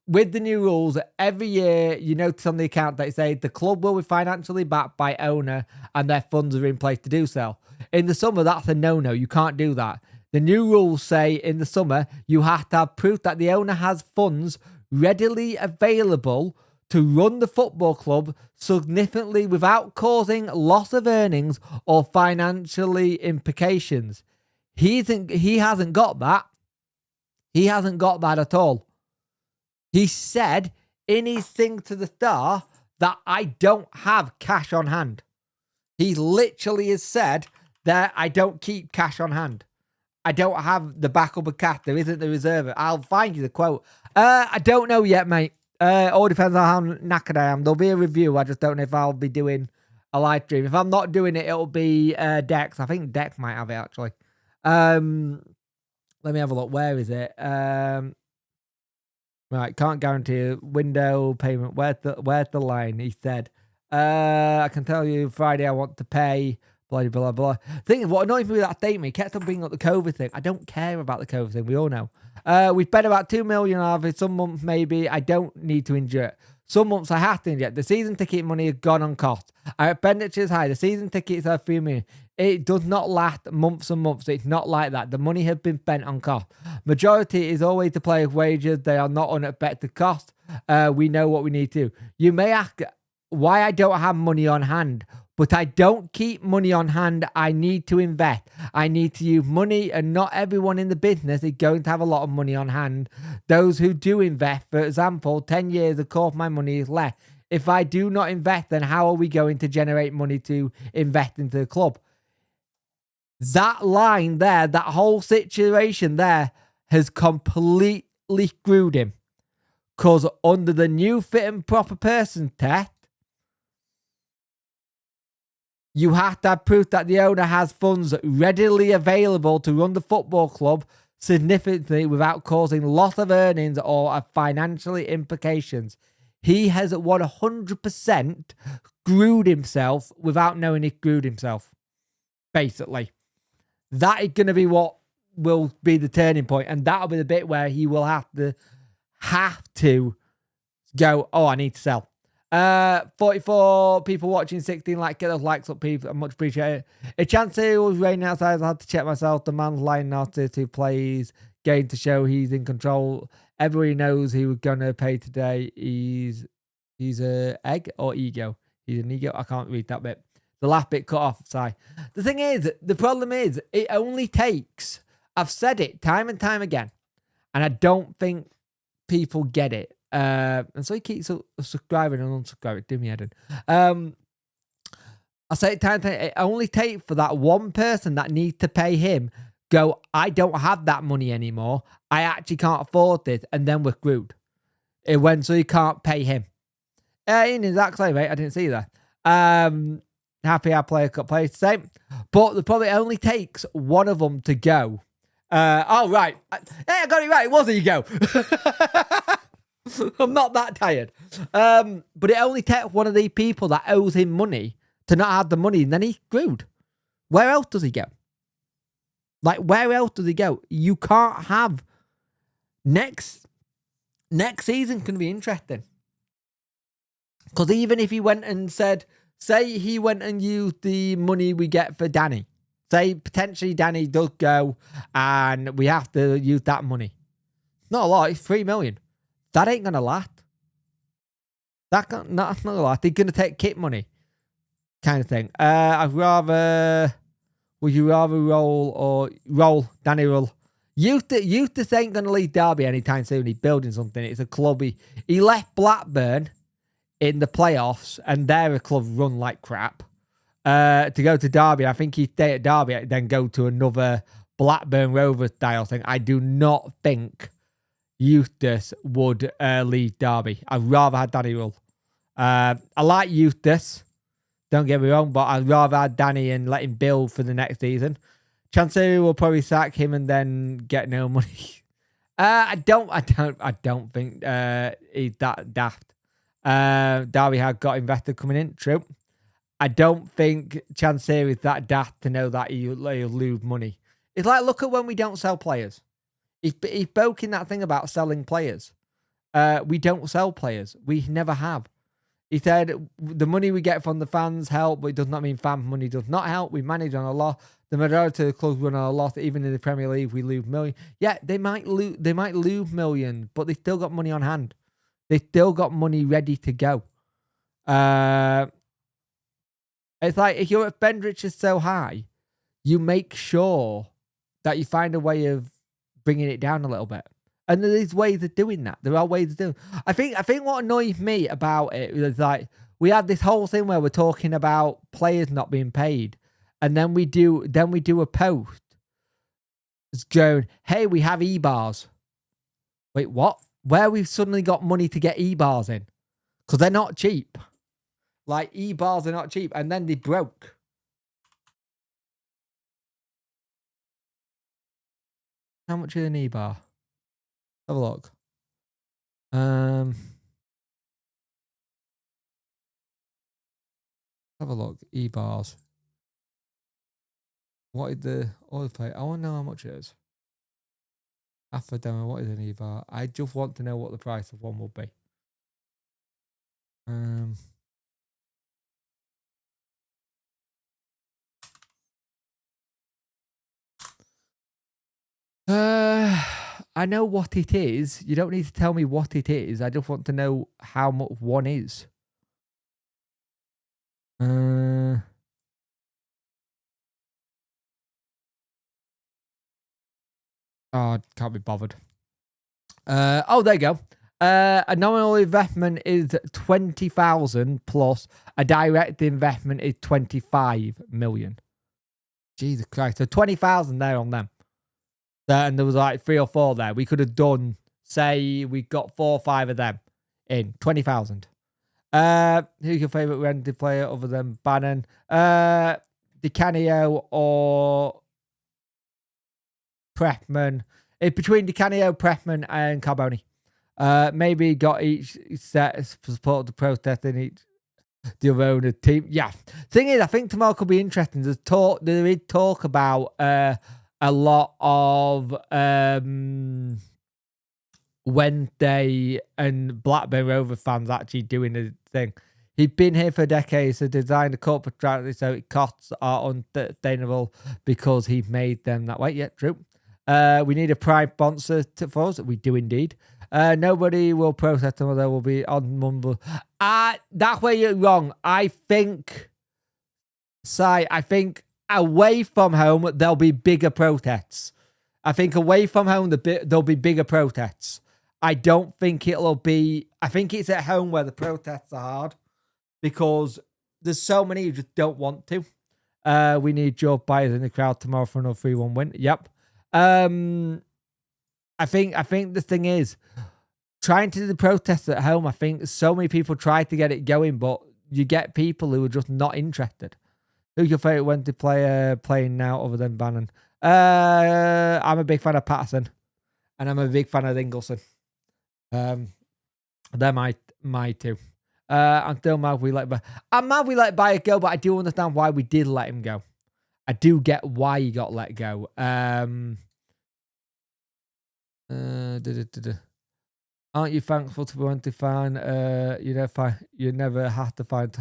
Speaker 1: with the new rules, every year you notice on the account they say the club will be financially backed by owner and their funds are in place to do so. In the summer, that's a no-no. You can't do that. The new rules say in the summer, you have to have proof that the owner has funds readily available to run the football club significantly without causing loss of earnings or financially implications. He hasn't got that. He hasn't got that at all. He said in his thing to the Star that I don't have cash on hand. He literally has said that I don't keep cash on hand. I don't have the backup of cash. There isn't the reserve. I'll find you the quote. I don't know yet, mate. All depends on how knackered I am. There'll be a review. I just don't know if I'll be doing a live stream. If I'm not doing it, it'll be Dex. I think Dex might have it, actually. Let me have a look. Where is it? Right, can't guarantee a window payment. Where's the line? He said, I can tell you Friday I want to pay. Blah, blah, blah. Thing what annoyed me with that statement, he kept on bringing up the COVID thing. I don't care about the COVID thing. We all know. We spent about 2 million of it. Some months maybe I don't need to inject. Some months I have to inject. The season ticket money has gone on cost. Our expenditure is high. The season tickets are 3 million. It does not last months and months. It's not like that. The money has been spent on cost. Majority is always the players' wages. They are not unexpected costs. We know what we need to do. You may ask why I don't have money on hand. But I don't keep money on hand. I need to invest. I need to use money, and not everyone in the business is going to have a lot of money on hand. Those who do invest, for example, 10 years, of course, my money is less. If I do not invest, then how are we going to generate money to invest into the club? That line there, that whole situation there has completely screwed him. Because under the new fit and proper person test, you have to have proof that the owner has funds readily available to run the football club significantly without causing loss of earnings or financially implications. He has 100% screwed himself without knowing he screwed himself. Basically. That is going to be what will be the turning point, and that'll be the bit where he will have to go, oh, I need to sell. 44 people watching, 16 like, get those likes up, people. I much appreciate it. A chance it was raining outside. I had to check myself. The man's lying artist who plays game to show he's in control. Everybody knows he was gonna pay today. He's a egg or ego. He's an ego. I can't read that bit. The last bit cut off. Sorry. The thing is, the problem is, it only takes. I've said it time and time again, and I don't think people get it. And so he keeps subscribing and unsubscribing. Do me head in. I say it time and time. It only takes for that one person that needs to pay him go, I don't have that money anymore. I actually can't afford this. And then we're screwed. It went so you can't pay him. In his actually, mate, I didn't see that. Happy our player cut plays the same. But the probably only takes one of them to go. Oh, right. Hey, I got it right. It was ego. I'm not that tired. But it only takes one of these people that owes him money to not have the money, and then he's screwed. Where else does he go? Like, where else does he go? You can't have... Next season can be interesting. Because even if he went and said... Say he went and used the money we get for Danny. Say potentially Danny does go and we have to use that money. Not a lot. It's 3 million. That ain't going to last. That's not going to last. They're going to take kit money. Kind of thing. Would you rather roll, Danny roll? Eustace ain't going to leave Derby anytime soon. He's building something. It's a club. He left Blackburn in the playoffs, and they're a club run like crap. To go to Derby, I think he'd stay at Derby, then go to another Blackburn Rovers style thing. I do not think Eustace would leave Derby. I'd rather have Danny Rule. I like Eustace. Don't get me wrong, but I'd rather have Danny and let him build for the next season. Chancery will probably sack him and then get no money. I don't think he's that daft. Derby had got investor coming in. True. I don't think Chancery is that daft to know that he'll lose money. It's like, look at when we don't sell players. He's broken that thing about selling players. We don't sell players. We never have. He said the money we get from the fans help, but it does not mean fan money does not help. We manage on a loss. The majority of the clubs run on a loss. Even in the Premier League, we lose millions. Yeah, they might lose millions, but they still got money on hand. They still got money ready to go. It's like if your expenditure is so high, you make sure that you find a way of bringing it down a little bit. And there's ways of doing that. There are ways of doing it. I think what annoys me about it is like we have this whole thing where we're talking about players not being paid, and then we do a post. It's going, hey, we have e-bars. Wait, what? Where we've suddenly got money to get e-bars in? Because they're not cheap. Like e-bars are not cheap, and then they broke. How much is an e-bar? Have a look. Have a look. E-bars. What is the other play? I want to know how much it is. After demo, what is an e-bar? I just want to know what the price of one will be. I know what it is. You don't need to tell me what it is. I just want to know how much one is. Oh, can't be bothered. Oh, there you go. A nominal investment is 20,000 plus a direct investment is 25 million. Jesus Christ. So 20,000 there on them. And there was like 3 or 4 there. We could have done, say, we got 4 or 5 of them in 20,000. Who's your favourite rented player other than Bannon? Di Canio or Pressman? It's between Di Canio, Pressman, and Carboni. Maybe got each set for support the protest in each the other owner team. Yeah. Thing is, I think tomorrow could be interesting. There is talk about a lot of Wednesday and Blackburn Rovers fans actually doing the thing. He'd been here for decades to design the corporate strategy so it costs are unsustainable because he made them that way. Yeah, true. We need a prime sponsor for us. We do indeed. Nobody will protest them, or there will be on mumble. That way you're wrong. I think away from home, there'll be bigger protests. I think away from home, there'll be bigger protests. I don't think it'll be... I think it's at home where the protests are hard because there's so many who just don't want to. We need Joe Byers in the crowd tomorrow for another 3-1 win. Yep. I think the thing is, trying to do the protests at home, I think so many people try to get it going, but you get people who are just not interested. Who's your favourite Wednesday player playing now other than Bannon? I'm a big fan of Patterson, and I'm a big fan of Ingleson. They're my two. I'm still mad we let Bayer go, but I do understand why we did let him go. I do get why he got let go. Aren't you thankful to want to find? You never have to find.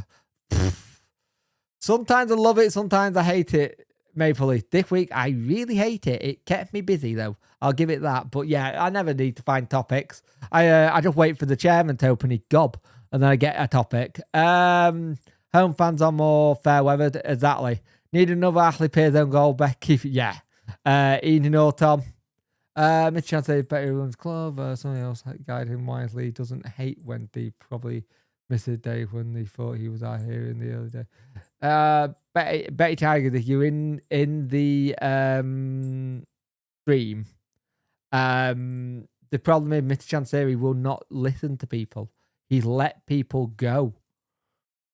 Speaker 1: Sometimes I love it, sometimes I hate it. Maple Leaf. This week I really hate it. It kept me busy though. I'll give it that. But yeah, I never need to find topics. I just wait for the chairman to open his gob and then I get a topic. Home fans are more fair weather. Exactly. Need another Ashley Pearson goal back. Yeah. Eden or Tom. Mr. Chance said better runs club. Something else guide him wisely. Doesn't hate Wendy. Probably missed a day when they thought he was out here in the early day. Betty Tigers, if you're in the stream, the problem is Mr. Chanseri will not listen to people. He's let people go.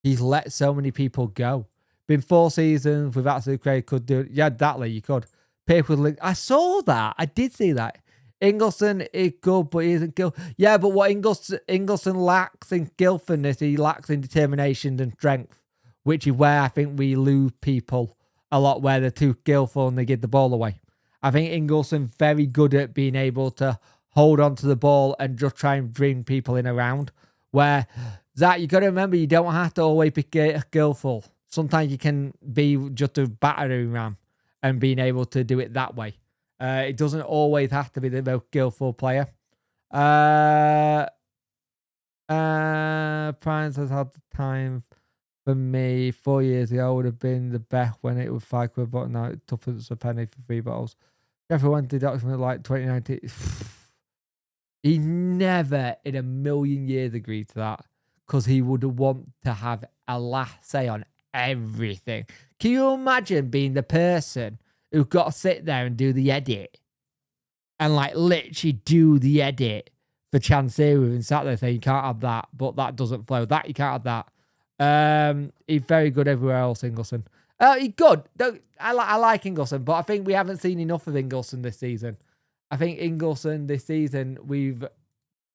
Speaker 1: He's let so many people go. Been 4 seasons with Absolute Craig, could do it. Yeah, exactly, you could. Paper link. I saw that. I did see that. Ingleson is good, but he isn't good. Yeah, but what Ingleson lacks in skillfulness, he lacks in determination and strength, which is where I think we lose people a lot, where they're too skillful and they give the ball away. I think Ingelson's very good at being able to hold on to the ball and just try and bring people in around. Where, Zach, you got to remember, you don't have to always be skillful. Sometimes you can be just a battering ram and being able to do it that way. It doesn't always have to be the most skillful player. Prines has had the time for me 4 years ago. Would have been the best when it was 5 quid, but now it's tough as a penny for 3 bottles. Sheffield went to document like 2019. He never in a million years agreed to that, because he would want to have a last say on everything. Can you imagine being the person who's got to sit there and do the edit and like literally do the edit for Chansiri and sat there saying you can't have that, but that doesn't flow. That you can't have that. He's very good everywhere else, Ingleson. He's good. I like Ingleson, but I think we haven't seen enough of Ingleson this season. I think Ingleson this season, we've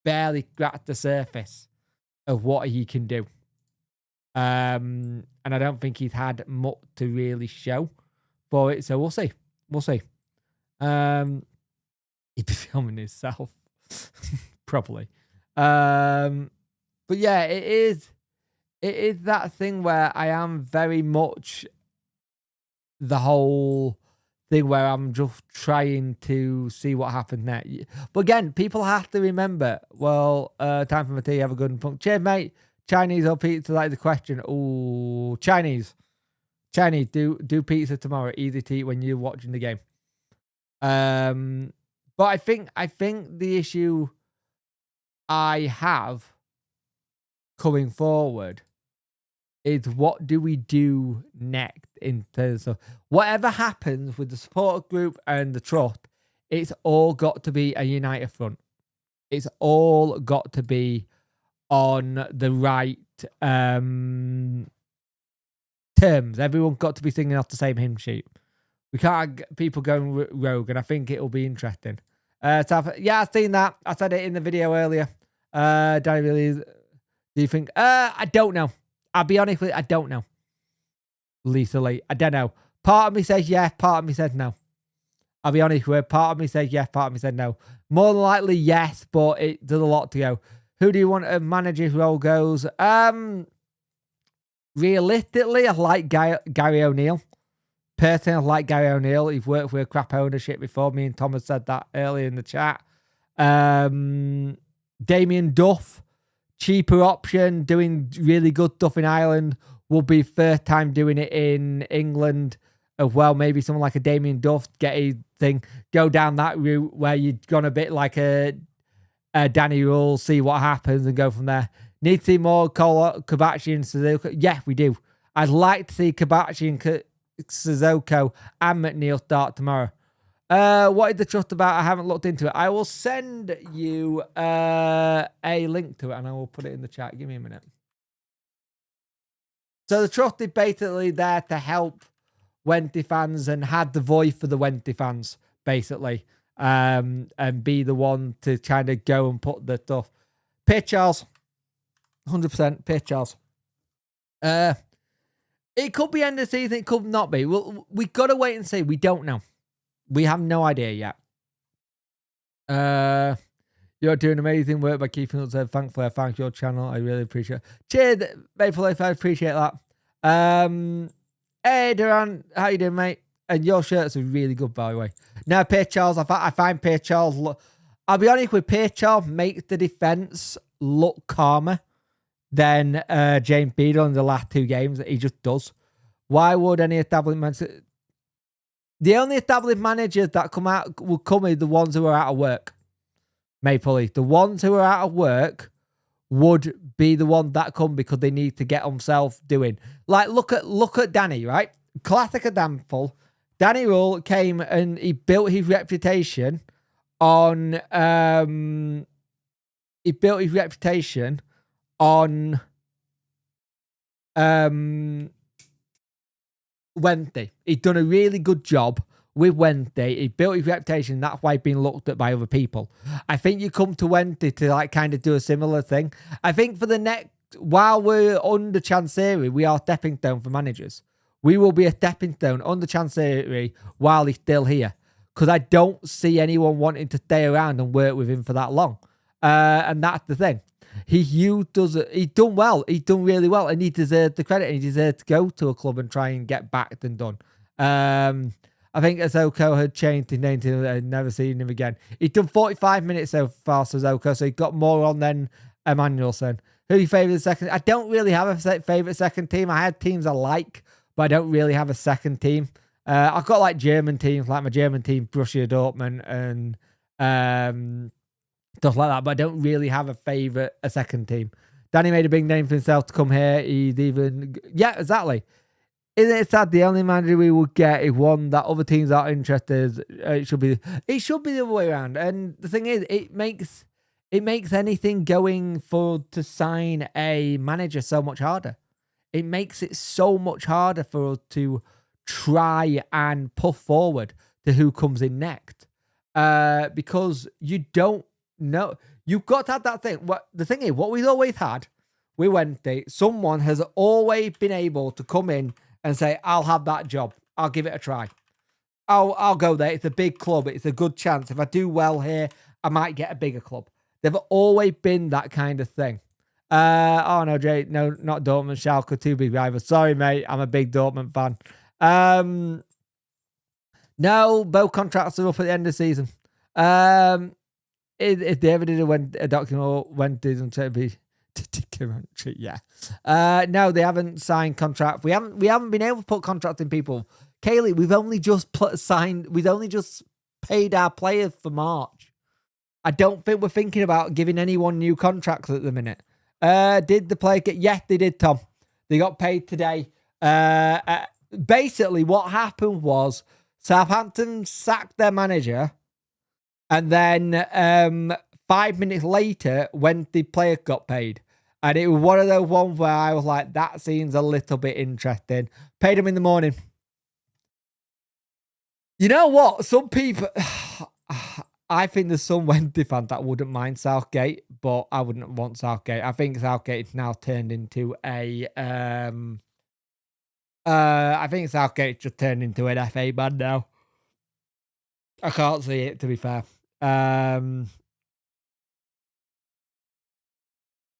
Speaker 1: barely scratched the surface of what he can do. And I don't think he's had much to really show for it. So we'll see. We'll see. He'd be filming himself. Probably. But yeah, it is that thing where I am very much the whole thing where I'm just trying to see what happens next. But again, people have to remember, well, time for my tea, have a good one. Cheers, mate. Chinese or pizza, that is the question. Oh, Chinese. Do pizza tomorrow. Easy to eat when you're watching the game. But I think the issue I have coming forward is, what do we do next in terms of whatever happens with the support group and the trust? It's all got to be a united front. It's all got to be on the right terms. Everyone's got to be singing off the same hymn sheet. We can't have people going rogue, and I think it'll be interesting. Yeah, I've seen that. I said it in the video earlier. Danny, really, do you think? I don't know. I'll be honest with you, I don't know. Lisa Lee, I don't know. Part of me says yes, part of me says no. I'll be honest with you, part of me says yes, part of me says no. More than likely yes, but there's a lot to go. Who do you want a manager's role goes? Realistically, I like Gary O'Neill. Personally, I like Gary O'Neill. He's worked with crap ownership before. Me and Thomas said that earlier in the chat. Damien Duff, cheaper option, doing really good stuff in Ireland. Will be first time doing it in England as well. Maybe someone like a Damien Duff, get a thing, go down that route where you've gone a bit like a Danny Rule, see what happens and go from there. Need to see more Kabachi and Suzuka. Yeah, we do. I'd like to see Kabachi and Suzuka and McNeil start tomorrow. What is the trust about? I haven't looked into it. I will send you a link to it and I will put it in the chat. Give me a minute. So the trust is basically there to help Wenty fans and had the voice for the Wenty fans, basically. And be the one to kind of go and put the stuff. Pier Charles. 100% Pier Charles. It could be end of the season. It could not be. We got to wait and see. We don't know. We have no idea yet. You're doing amazing work by keeping up there. Thankfully, I found your channel. I really appreciate it. Cheers, Maple Leaf. I appreciate that. Hey, Duran. How you doing, mate? And your shirts are really good, by the way. Now, Pier Charles, I find Pier Charles... I'll be honest with Pier Charles, makes the defence look calmer than James Beadle in the last 2 games. He just does. Why would any establishment... The only established managers that will come in the ones who are out of work. Maple Leaf. The ones who are out of work would be the one that come because they need to get themselves doing. Like, look at Danny, right? Classic example. Danny Rule came and he built his reputation on Wednesday. He'd done a really good job with Wednesday. He built his reputation. That's why he's been looked at by other people. I think you come to Wednesday to like kind of do a similar thing. I think for the next, while we're under Chancery, we are stepping stone for managers. We will be a stepping stone under Chancery while he's still here. Because I don't see anyone wanting to stay around and work with him for that long. And that's the thing. He's done well. He's done really well, and he deserves the credit. And he deserves to go to a club and try and get backed and done. I think Azoko had changed his name to I'd never seen him again. He's done 45 minutes so far, Azoko, so he got more on than Emmanuelson. Who do you favourite second? I don't really have a favourite second team. I had teams I like, but I don't really have a second team. I've got like German teams, like my German team, Borussia Dortmund, and stuff like that, but I don't really have a second team. Danny made a big name for himself to come here. Yeah, exactly. Isn't it sad? The only manager we would get is one that other teams are interested. It should be the other way around. And the thing is, it makes anything going to sign a manager so much harder. It makes it so much harder for us to try and push forward to who comes in next, because you don't know. You've got to have that thing. The thing is, what we've always had with Wednesday, someone has always been able to come in and say, I'll have that job. I'll give it a try. I'll go there. It's a big club. It's a good chance. If I do well here, I might get a bigger club. They've always been that kind of thing. Oh, no, Jay. No, not Dortmund. Schalke, two big rivals. Sorry, mate. I'm a big Dortmund fan. No, both contracts are up at the end of the season. If they ever did a document when didn't to be documentary, yeah. No, they haven't signed contract. We haven't been able to put contracts in people. Kaylee, we've only just paid our players for March. I don't think we're thinking about giving anyone new contracts at the minute. Did the player get? Yes, they did, Tom. They got paid today. Basically, what happened was Southampton sacked their manager, and then 5 minutes later, when the player got paid, and it was one of those ones where I was like, that seems a little bit interesting. Paid him in the morning. You know what? Some people, I think there's some Wednesday fans that wouldn't mind Southgate, but I wouldn't want Southgate. I think Southgate's now turned into I think Southgate just turned into an FA man now. I can't see it, to be fair.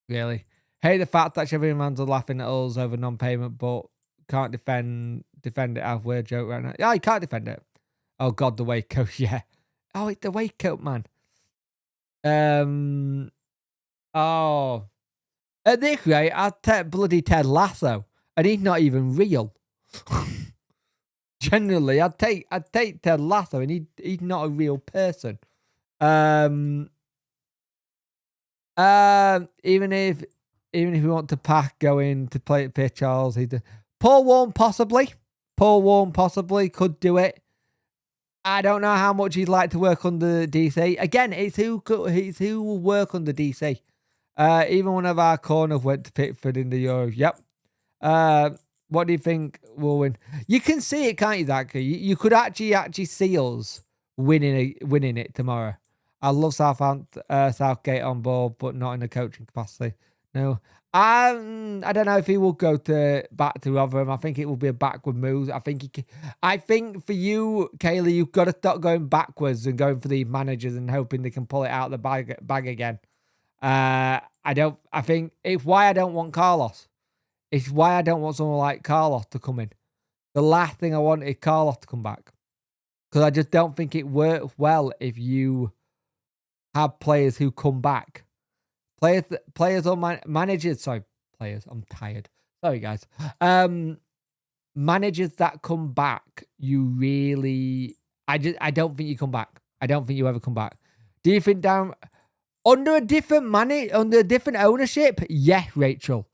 Speaker 1: Really. Hate the fact that Sheffield fans are laughing at us over non-payment, but can't defend it. I've weird joke right now. Yeah, you can't defend it. Oh God, the waistcoat. Yeah. Oh, it's the waistcoat, man. Oh. At this rate, I'd take bloody Ted Lasso, and he's not even real. Generally, I'd take Ted Lasso, and he's not a real person. Even if we want to pack going to play at Pier Charles, Paul Warren possibly could do it. I don't know how much he'd like to work under DC. Again, it's who will work under DC. Even one of our corners went to Pickford in the Euros. Yep. What do you think will win? You can see it, can't you, Zachary? You could actually see us winning it tomorrow. I love Southgate on board, but not in a coaching capacity. No. I don't know if he will go back to Rotherham. I think it will be a backward move. I think for you, Kaylee, you've got to stop going backwards and going for the managers and hoping they can pull it out of the bag again. I think it's why I don't want Carlos. It's why I don't want someone like Carlos to come in. The last thing I want is Carlos to come back. Because I just don't think it works well if you have players who come back. Players or managers. Sorry, players. I'm tired. Sorry, guys. managers that come back, you really, I don't think you come back. I don't think you ever come back. Do you think down under a different under a different ownership? Yeah, Rachel.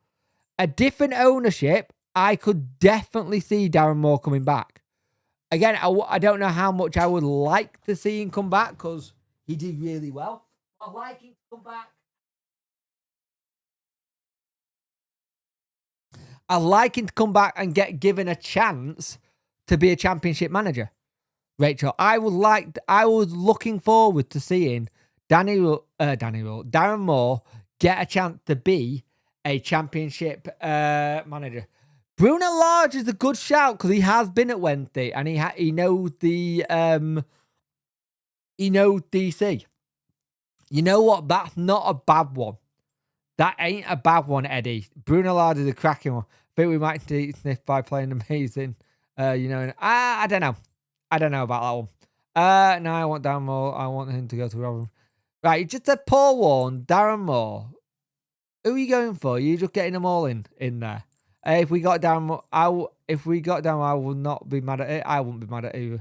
Speaker 1: A different ownership, I could definitely see Darren Moore coming back. Again, I don't know how much I would like to see him come back because he did really well. I like him to come back. I like him to come back and get given a chance to be a championship manager. Rachel, I was looking forward to seeing Darren Moore get a chance to be a championship manager. Bruno Lage is a good shout because he has been at Wednesday and he knows the DC. You know what? That's not a bad one. That ain't a bad one, Eddie. Bruno Lage is a cracking one. I think we might see Sniff by playing amazing. I don't know. I don't know about that one. No, I want Darren Moore. I want him to go to Robin. Right, just a Paul Warren, Darren Moore. Who are you going for? You're just getting them all in there. If we got Darren Moore, I will not be mad at it. I wouldn't be mad at it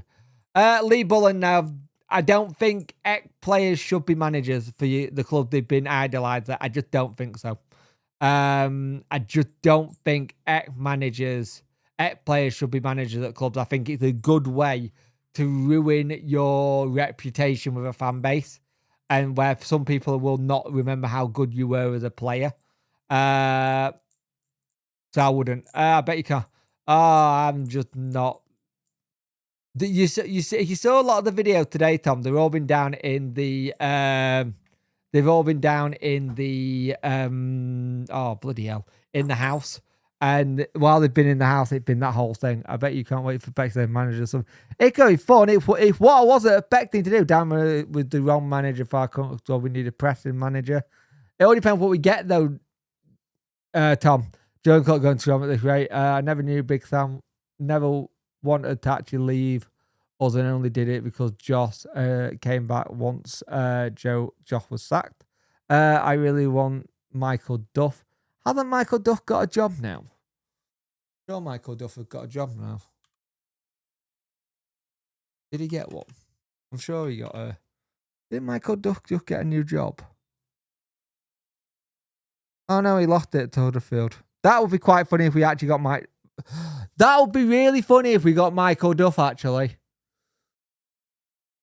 Speaker 1: either. Lee Bullen now. I don't think players should be managers for the club they've been idolised at. I just don't think so. I just don't think players should be managers at clubs. I think it's a good way to ruin your reputation with a fan base, and where some people will not remember how good you were as a player. So I wouldn't. I bet you can. Oh, I'm just not. You saw a lot of the video today, Tom. They've all been down in the. Oh bloody hell! In the house, and while they've been in the house, it's been that whole thing. I bet you can't wait for Beckley manager. So it could be fun. If what I wasn't expecting to do down with the wrong manager, so we need a pressing manager. It all depends what we get though. Tom, Joe Cook going to Tom at this rate. I never knew Big Sam. Never wanted to actually leave us and only did it because Josh came back once Josh was sacked. I really want Michael Duff. Hasn't Michael Duff got a job now? Sure, Michael Duff has got a job now. Did he get one? I'm sure he got a... Did Michael Duff just get a new job? Oh no, he lost it to Huddersfield. That would be quite funny if we actually got Mike... That would be really funny if we got Michael Duff, actually.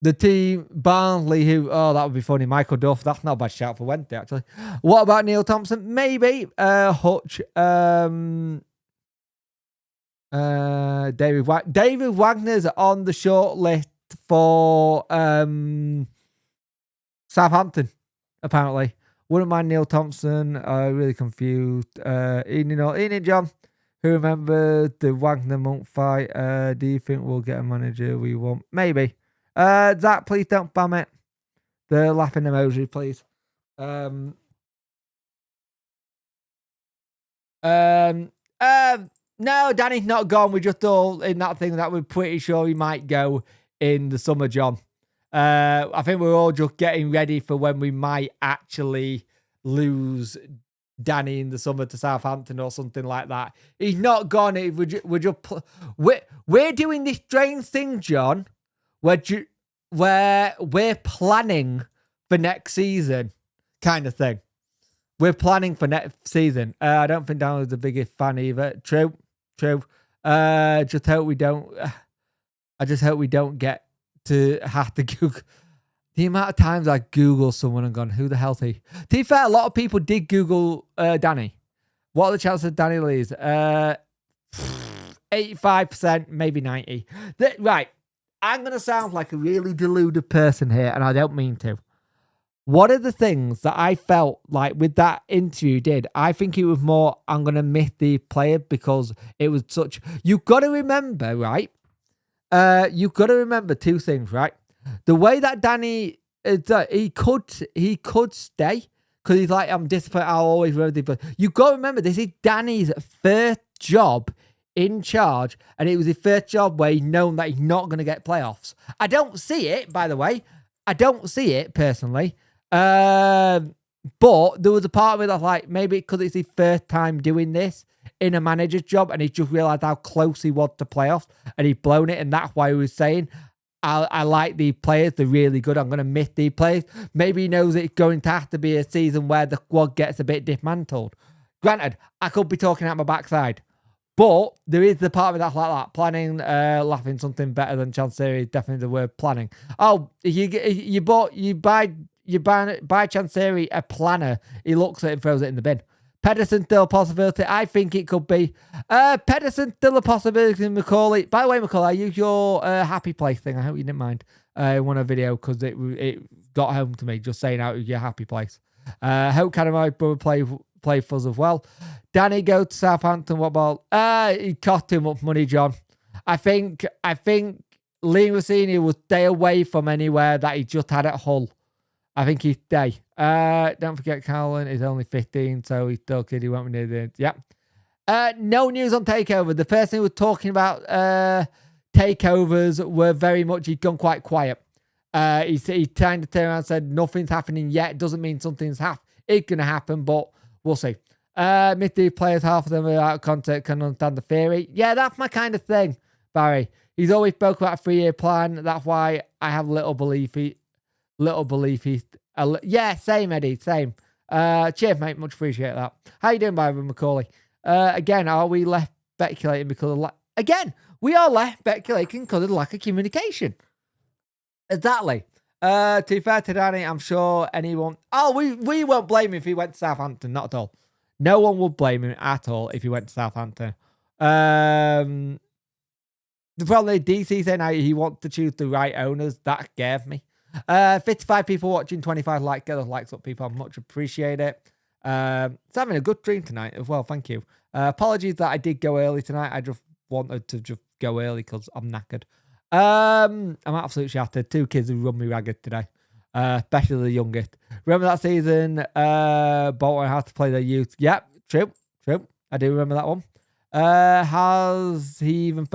Speaker 1: The team, Barnsley, that would be funny. Michael Duff, that's not a bad shout for Wednesday, actually. What about Neil Thompson? Maybe. Hutch. David Wagner's on the short list for Southampton, apparently. Wouldn't mind Neil Thompson. Really confused. Ian John. Who remembered the Wagner Monk fight? Do you think we'll get a manager we want? Maybe. Zach, please don't spam it. The laughing emoji, please. No, Danny's not gone. We're just all in that thing that we're pretty sure he might go in the summer, John. I think we're all just getting ready for when we might actually lose Danny in the summer to Southampton or something like that. He's not gone. We're doing this strange thing, John, where we're planning for next season, kind of thing. We're planning for next season. I don't think Dan was the biggest fan either. True. Just hope we don't. I just hope we don't get to have to Google. The amount of times I Google someone and gone, who the hell's he? To be fair, a lot of people did Google Danny. What are the chances of Danny leaves? 85%, maybe 90%. Right. I'm going to sound like a really deluded person here, and I don't mean to. One of the things that I felt like with that interview I think it was more, I'm going to miss the player because it was such... You've got to remember, right? You've got to remember two things, right? The way that Danny, he could stay because he's like, I'm disappointed. I'll always remember the play. You've got to remember, this is Danny's first job in charge, and it was his first job where he's known that he's not going to get playoffs. I don't see it, by the way. I don't see it personally. But there was a part of me that's like, maybe because it's his first time doing this in a manager's job, and he just realised how close he was to playoffs, and he'd blown it, and that's why he was saying, I like these players, they're really good, I'm going to miss these players. Maybe he knows it's going to have to be a season where the squad gets a bit dismantled. Granted, I could be talking out my backside, but there is the part of me that's like that. Planning, laughing, something better than Chancery is definitely the word planning. Oh, you buy Chancery a planner, he looks at it and throws it in the bin. Pedersen still a possibility. I think it could be. Pedersen still a possibility. Macaulay. By the way, Macaulay, I used your happy place thing. I hope you didn't mind. In one of the video because it got home to me just saying out your happy place. Hope Canada brother play for us as well. Danny go to Southampton. What about? He cost too much money, John. I think Liam Rossini will stay away from anywhere that he just had at Hull. I think he'd stay. Don't forget Carlin is only 15, so he's still kid. He won't be near the end. Yeah. No news on takeover. The person who was talking about takeovers were very much, he'd gone quite quiet. He kind of turned around and said, nothing's happening yet. Doesn't mean something's it's going to happen, but we'll see. Mid players, half of them are out of context, can understand the theory. Yeah, that's my kind of thing, Barry. He's always spoke about a 3-year plan. That's why I have little belief he's... yeah, same, Eddie, same. Cheers, mate. Much appreciate that. How you doing, Byron Macaulay? Again, are we left speculating because of... Again, we are left speculating because of the lack of communication. Exactly. To be fair to Danny, I'm sure anyone... Oh, we won't blame him if he went to Southampton. Not at all. No one would blame him at all if he went to Southampton. The problem is DC saying how he wants to choose the right owners. That scares me. 55 people watching, 25 likes. Get those likes up, people. I much appreciate it. It's having a good dream tonight as well. Thank you. Apologies that I did go early tonight. I just wanted to just go early because I'm knackered. I'm absolutely shattered. 2 kids who run me ragged today. Especially the youngest. Remember that season? Bolton had to play their youth. Yep, true. I do remember that one. Has he even...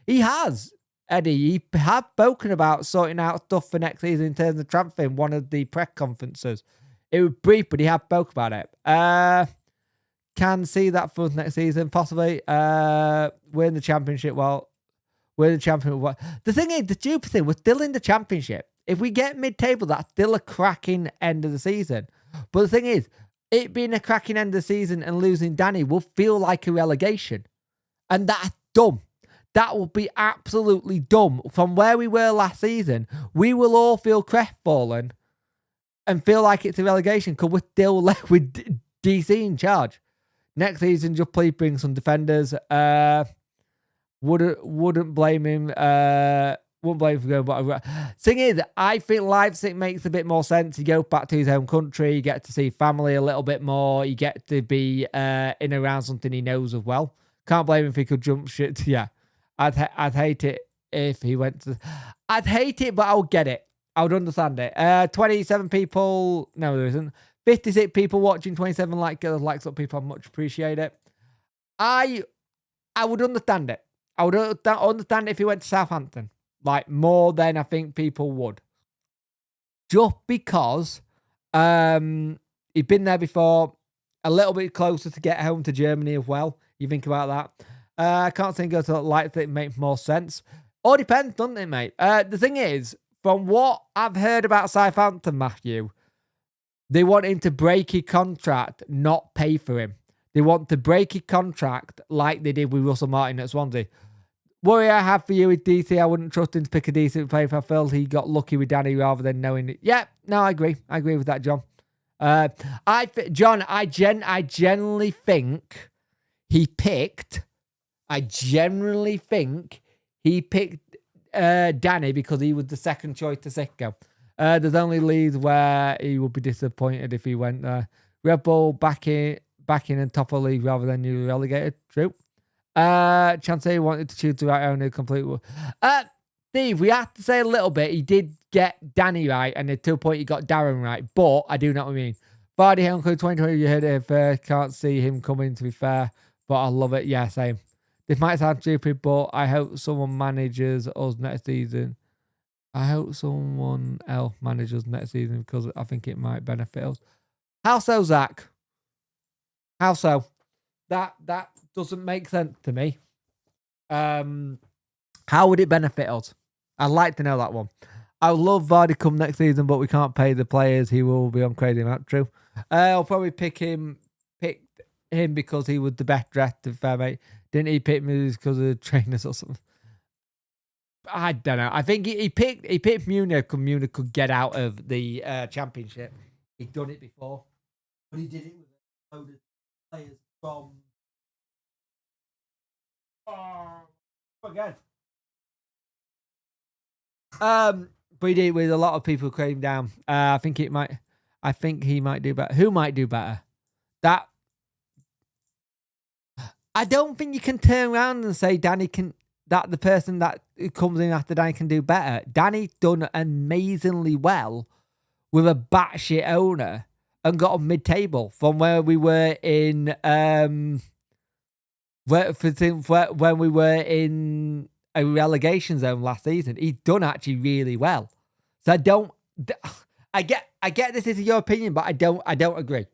Speaker 1: He has, Eddie. He had spoken about sorting out stuff for next season in terms of transfer in one of the press conferences. It was brief, but he had spoke about it. Can see that for us next season, possibly. Win the championship. Well, we're the champion. The thing is, the stupid thing, we're still in the championship. If we get mid-table, that's still a cracking end of the season. But the thing is, it being a cracking end of the season and losing Danny will feel like a relegation. And that's dumb. That will be absolutely dumb. From where we were last season, we will all feel crestfallen and feel like it's a relegation because we're still left with DC in charge. Next season, just please bring some defenders. Wouldn't blame him. Wouldn't blame him for going. But thing is, I think Leipzig makes a bit more sense. You go back to his home country, you get to see family a little bit more. You get to be in and around something he knows as well. Can't blame him if he could jump shit. Yeah, I'd hate it if he went to... I'd hate it, but I would get it. I would understand it. 27 people... No, there isn't. 56 people watching, 27 likes up, people. I much appreciate it. I would understand it. I would understand it if he went to Southampton. Like, more than I think people would. Just because he'd been there before. A little bit closer to get home to Germany as well. You think about that. I can't think of it like that. It makes more sense. All depends, doesn't it, mate? The thing is, from what I've heard about Southampton, Matthew, they want him to break his contract, not pay for him. They want to break his contract like they did with Russell Martin at Swansea. Worry I have for you with DC, I wouldn't trust him to pick a decent player if I felt he got lucky with Danny rather than knowing it. Yeah, no, I agree. I agree with that, John. I genuinely think he picked... Danny because he was the second choice to Sicko. There's only leads where he would be disappointed if he went there. Red Bull back in and top of the league rather than newly relegated. True. Chancey wanted to choose the right owner completely. Steve, we have to say a little bit. He did get Danny right, and at 2 point he got Darren right. But I do know what I mean. Vardy Uncle 2020, you heard it first. Can't see him coming, to be fair, but I love it. Yeah, same. This might sound stupid, but I hope someone manages us next season. I hope someone else manages next season because I think it might benefit us. How so, Zach? How so? That doesn't make sense to me. How would it benefit us? I'd like to know that one. I would love Vardy come next season, but we can't pay the players. He will be on crazy amount. True. I'll probably pick him because he was the best dressed, fair mate. Didn't he pick me because of the trainers or something? I don't know. I think he picked Munich because Munich could get out of the championship. He'd done it before, but he did it with a load of players from. Again. But he did it with a lot of people came down. I think he might do better. Who might do better? That I don't think you can turn around and say that the person that comes in after Danny can do better. Danny's done amazingly well with a batshit owner and got a mid-table from where we were in when we were in a relegation zone last season. He's done actually really well. So I get this is your opinion, but I don't agree.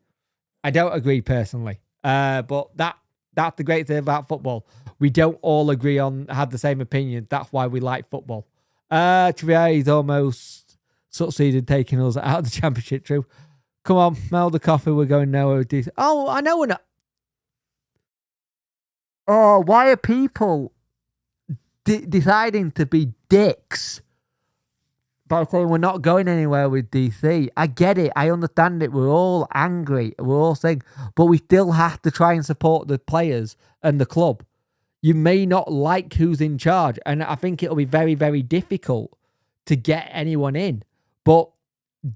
Speaker 1: I don't agree personally. But that's the great thing about football. We don't all agree on have the same opinion. That's why we like football. He's almost succeeded taking us out of the championship. True. Come on, smell the coffee. We're going nowhere. Oh, I know we're not. Oh, why are people deciding to be dicks by saying we're not going anywhere with DC? I get it. I understand it. We're all angry. We're all saying, but we still have to try and support the players and the club. You may not like who's in charge, and I think it'll be very, very difficult to get anyone in. But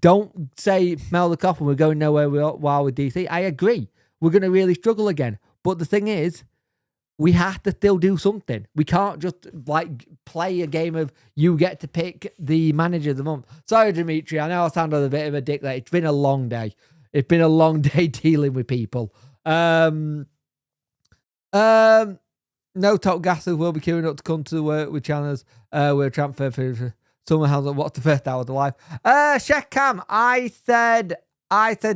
Speaker 1: don't say, smell the coffin, we're going nowhere while with DC. I agree. We're going to really struggle again. But the thing is, we have to still do something. We can't just play a game of you get to pick the manager of the month. Sorry, Dimitri. I know I sounded a bit of a dick there. It's been a long day. It's been a long day dealing with people. No top gassers will be queuing up to come to work with channels. We're transfer for someone has what's the first hour of the life. Chef Cam, I said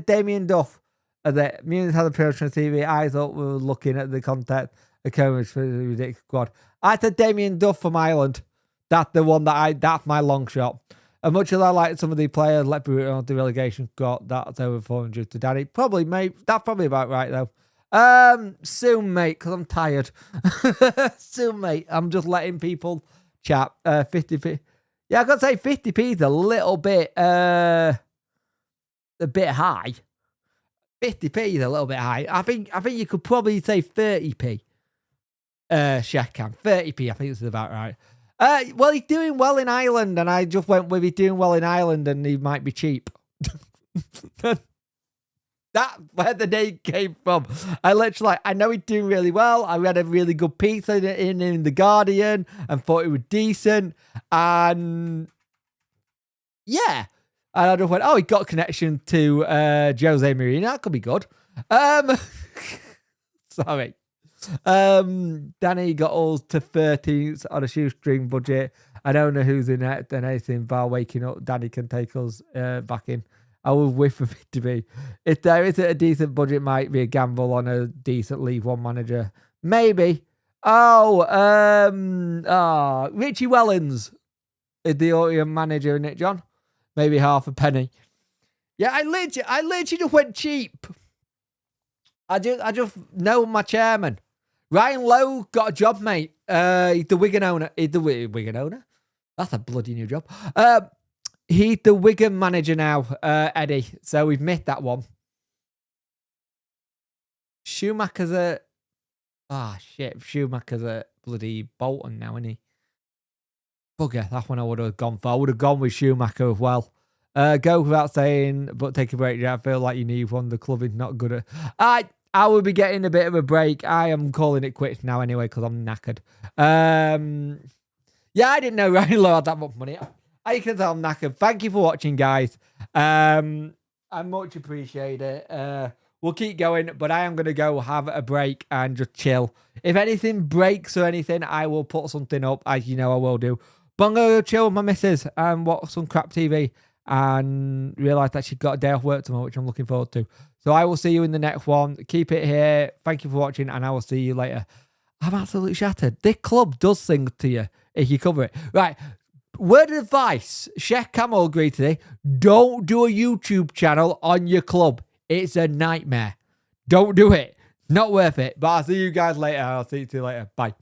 Speaker 1: Damien Duff. That Muniz had a appearance on TV. I thought we were looking at the content. The coverage for the ridiculous squad. I said Damien Duff from Ireland. That's the one that's my long shot. As much as I like some of the players, let's be on the relegation squad, that's over 400 to Danny. Probably, mate. That's probably about right, though. Soon, mate, because I'm tired. Soon, mate. I'm just letting people chat. 50p. Yeah, I got to say 50p is a little bit, high. 50p is a little bit high. I think you could probably say 30p. Shekam, 30p, I think this is about right. Well, he's doing well in Ireland, and I just went with he's doing well in Ireland, and he might be cheap. That's where the name came from. I know he's doing really well. I read a really good piece in The Guardian and thought it was decent. And yeah. And I just went, he got a connection to Jose Mourinho. That could be good. Sorry. Danny got us to 13th on a shoestring budget. I don't know who's in it and anything bar waking up. Danny can take us back in. I will whiff of it to be. If there isn't a decent budget, might be a gamble on a decent League One manager. Maybe. Richie Wellens is the Orion manager, isn't it, John? Maybe half a penny. Yeah, I literally just went cheap. I just know my chairman. Ryan Lowe got a job, mate. He's the Wigan owner. He's the Wigan owner? That's a bloody new job. He's the Wigan manager now, Eddie. So we've missed that one. Schumacher's at... Schumacher's at bloody Bolton now, isn't he? Bugger, that's one I would have gone for. I would have gone with Schumacher as well. Go without saying, but take a break. Yeah, I feel like you need one. The club is not good at... I will be getting a bit of a break. I am calling it quits now anyway because I'm knackered. Yeah, I didn't know Ryan Lowe had that much money. I can tell I'm knackered. Thank you for watching, guys. I much appreciate it. We'll keep going, but I am going to go have a break and just chill. If anything breaks or anything, I will put something up, as you know I will do. But I'm going to go chill with my missus and watch some crap TV and realise that she's got a day off work tomorrow, which I'm looking forward to. So I will see you in the next one. Keep it here. Thank you for watching, and I will see you later. I'm absolutely shattered. This club does things to you if you cover it. Right. Word of advice. Chef Camel agreed today. Don't do a YouTube channel on your club. It's a nightmare. Don't do it. Not worth it. But I'll see you guys later. I'll see you later. Bye.